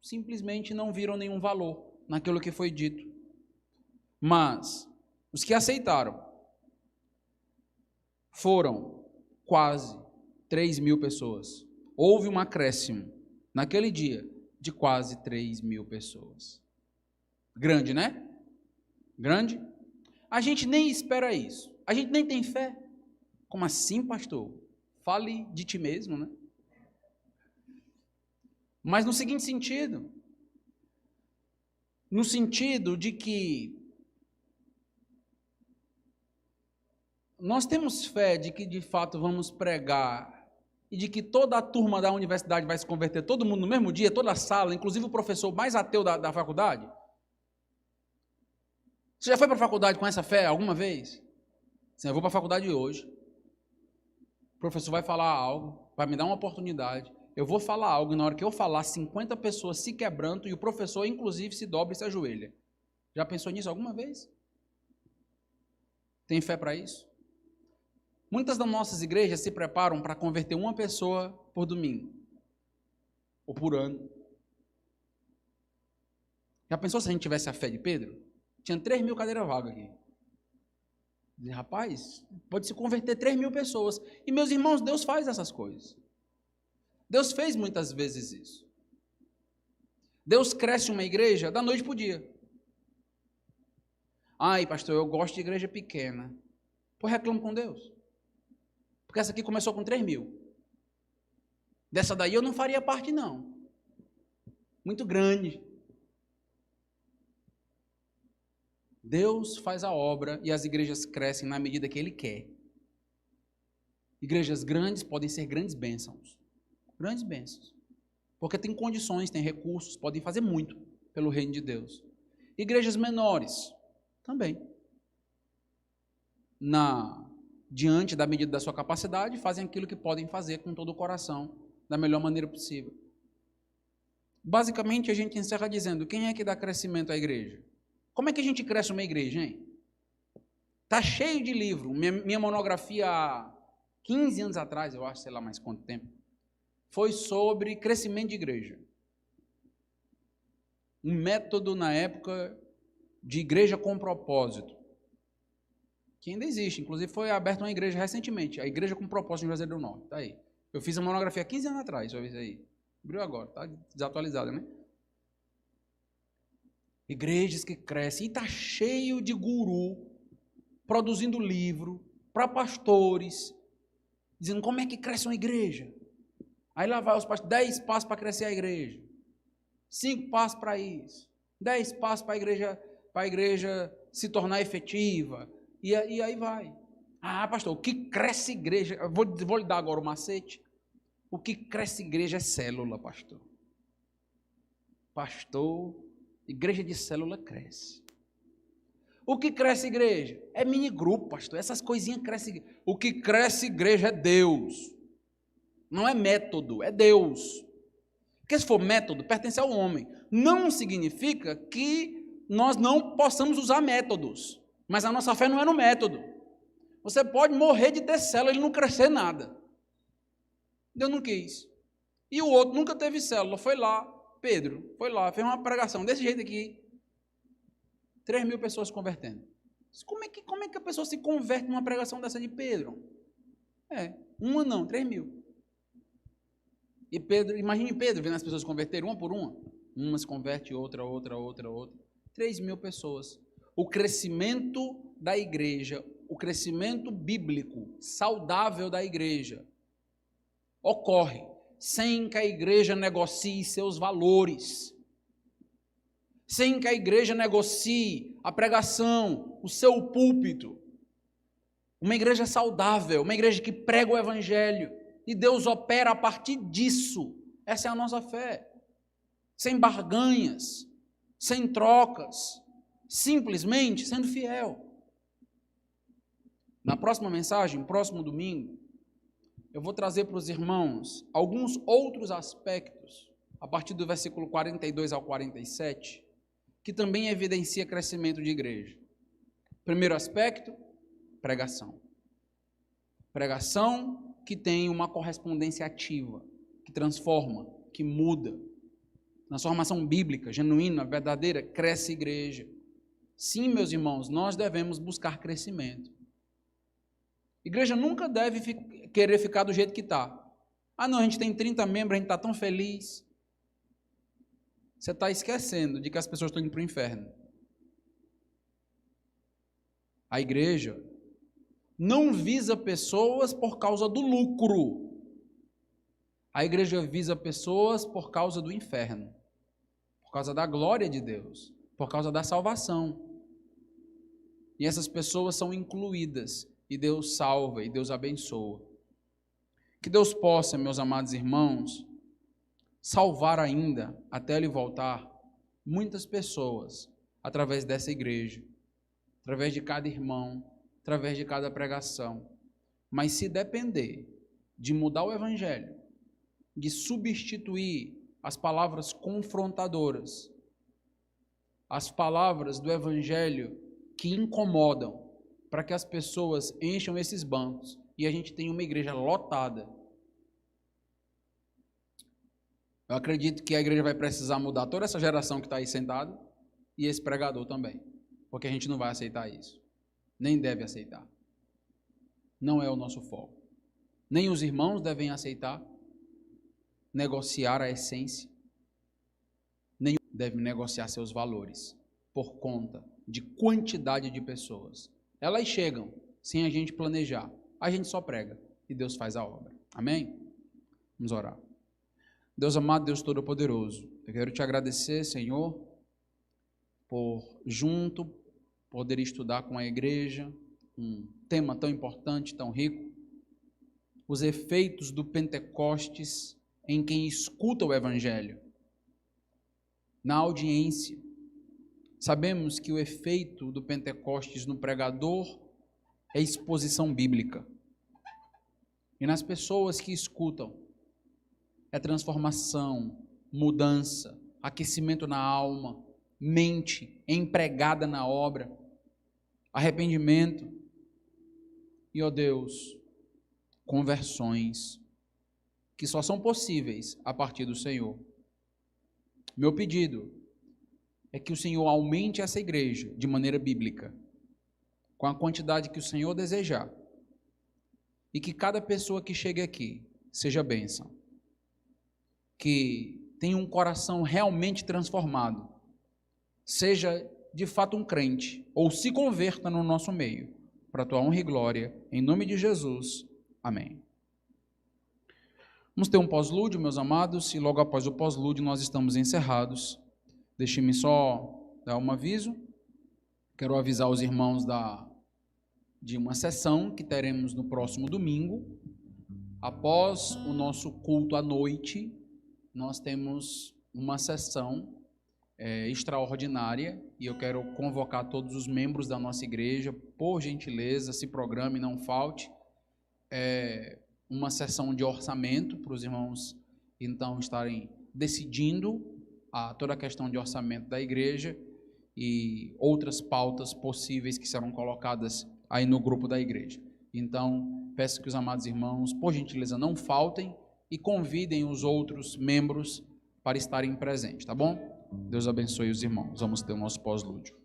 Simplesmente não viram nenhum valor naquilo que foi dito. Mas os que aceitaram foram quase 3.000 pessoas. Houve um acréscimo naquele dia de quase 3.000 pessoas. Grande, né? Grande? A gente nem espera isso. A gente nem tem fé. Como assim, pastor? Fale de ti mesmo, né? Mas no seguinte sentido, no sentido de que nós temos fé de que de fato vamos pregar e de que toda a turma da universidade vai se converter, todo mundo no mesmo dia, toda a sala, inclusive o professor mais ateu da faculdade. Você já foi para a faculdade com essa fé alguma vez? Sim, eu vou para a faculdade hoje. O professor vai falar algo, vai me dar uma oportunidade. Eu vou falar algo e na hora que eu falar, 50 pessoas se quebrando e o professor, inclusive, se dobra e se ajoelha. Já pensou nisso alguma vez? Tem fé para isso? Muitas das nossas igrejas se preparam para converter uma pessoa por domingo. Ou por ano. Já pensou se a gente tivesse a fé de Pedro? Tinha 3.000 cadeiras vagas aqui. Rapaz, pode se converter 3.000 pessoas. E meus irmãos, Deus faz essas coisas. Deus fez muitas vezes isso. Deus cresce uma igreja da noite para o dia. Ai, pastor, eu gosto de igreja pequena. Pô, reclamo com Deus. Porque essa aqui começou com 3.000. Dessa daí eu não faria parte, não. Muito grande. Deus faz a obra e as igrejas crescem na medida que Ele quer. Igrejas grandes podem ser grandes bênçãos. Grandes bênçãos. Porque tem condições, tem recursos, podem fazer muito pelo reino de Deus. Igrejas menores, também. Diante da medida da sua capacidade, fazem aquilo que podem fazer com todo o coração, da melhor maneira possível. Basicamente, a gente encerra dizendo: quem é que dá crescimento à igreja? Como é que a gente cresce uma igreja, hein? Está cheio de livro. Minha monografia há 15 anos atrás, eu acho, sei lá mais quanto tempo, foi sobre crescimento de igreja. Um método, na época, de igreja com propósito, que ainda existe. Inclusive, foi aberta uma igreja recentemente, a Igreja com Propósito em Juazeiro do Norte. Está aí. Eu fiz a monografia há 15 anos atrás, deixa eu ver aí. Abriu agora, está desatualizada, né? Igrejas que crescem, e está cheio de guru, produzindo livro, para pastores, dizendo como é que cresce uma igreja. Aí lá vai os pastores, 10 passos para crescer a igreja, 5 passos para isso, 10 passos para a igreja se tornar efetiva, e aí vai. Ah, pastor, o que cresce igreja, eu vou lhe dar agora o macete, o que cresce igreja é célula, pastor. Pastor, igreja de célula cresce. O que cresce igreja? É mini grupo, pastor, essas coisinhas crescem. O que cresce igreja é Deus. Não é método, é Deus. Porque se for método, pertence ao homem. Não significa que nós não possamos usar métodos. Mas a nossa fé não é no método. Você pode morrer de ter célula e não crescer nada. Deus não quis. E o outro nunca teve célula, foi lá, Pedro, foi lá, fez uma pregação desse jeito aqui. 3.000 pessoas se convertendo. Como é que a pessoa se converte numa pregação dessa de Pedro? Uma não, 3.000. E Pedro, imagine Pedro vendo as pessoas se converterem uma por uma. Uma se converte, outra. 3.000 pessoas. O crescimento da igreja, o crescimento bíblico, saudável da igreja, ocorre sem que a igreja negocie seus valores, sem que a igreja negocie a pregação, o seu púlpito. Uma igreja saudável, uma igreja que prega o evangelho, e Deus opera a partir disso. Essa é a nossa fé. Sem barganhas, sem trocas, simplesmente sendo fiel. Na próxima mensagem, próximo domingo, eu vou trazer para os irmãos alguns outros aspectos, a partir do versículo 42 ao 47, que também evidencia crescimento de igreja. Primeiro aspecto, pregação. Pregação que tem uma correspondência ativa, que transforma, que muda. Transformação bíblica, genuína, verdadeira, cresce a igreja. Sim, meus irmãos, nós devemos buscar crescimento. Igreja nunca deve querer ficar do jeito que está. Não, a gente tem 30 membros, a gente está tão feliz. Você está esquecendo de que as pessoas estão indo para o inferno. A igreja não visa pessoas por causa do lucro. A igreja visa pessoas por causa do inferno, por causa da glória de Deus, por causa da salvação. E essas pessoas são incluídas, e Deus salva, e Deus abençoa. Que Deus possa, meus amados irmãos, salvar ainda, até Ele voltar, muitas pessoas, através dessa igreja, através de cada irmão, através de cada pregação. Mas se depender de mudar o evangelho, de substituir as palavras confrontadoras, as palavras do evangelho que incomodam, para que as pessoas encham esses bancos e a gente tenha uma igreja lotada, eu acredito que a igreja vai precisar mudar toda essa geração que está aí sentada e esse pregador também, porque a gente não vai aceitar isso, nem deve aceitar. Não é o nosso foco. Nem os irmãos devem aceitar negociar a essência, nem devem negociar seus valores por conta de quantidade de pessoas. Elas chegam sem a gente planejar, a gente só prega e Deus faz a obra. Amém? Vamos orar. Deus amado, Deus Todo-Poderoso, eu quero te agradecer, Senhor, por junto poder estudar com a igreja um tema tão importante, tão rico, os efeitos do Pentecostes em quem escuta o Evangelho. Na audiência, sabemos que o efeito do Pentecostes no pregador é exposição bíblica. E nas pessoas que escutam, é transformação, mudança, aquecimento na alma, mente empregada na obra, arrependimento e, ó Deus, conversões que só são possíveis a partir do Senhor. Meu pedido é que o Senhor aumente essa igreja de maneira bíblica, com a quantidade que o Senhor desejar, e que cada pessoa que chegue aqui seja bênção, que tenha um coração realmente transformado, seja de fato um crente, ou se converta no nosso meio, para a tua honra e glória, em nome de Jesus, amém. Vamos ter um pós-lúdio, meus amados, e logo após o pós-lúdio nós estamos encerrados. Deixe-me só dar um aviso. Quero avisar os irmãos de uma sessão que teremos no próximo domingo. Após o nosso culto à noite, nós temos uma sessão extraordinária, e eu quero convocar todos os membros da nossa igreja, por gentileza, se programe, não falte, uma sessão de orçamento para os irmãos então estarem decidindo toda a questão de orçamento da igreja e outras pautas possíveis que serão colocadas aí no grupo da igreja. Então, peço que os amados irmãos, por gentileza, não faltem e convidem os outros membros para estarem presentes, tá bom? Deus abençoe os irmãos. Vamos ter o nosso pós-lúdio.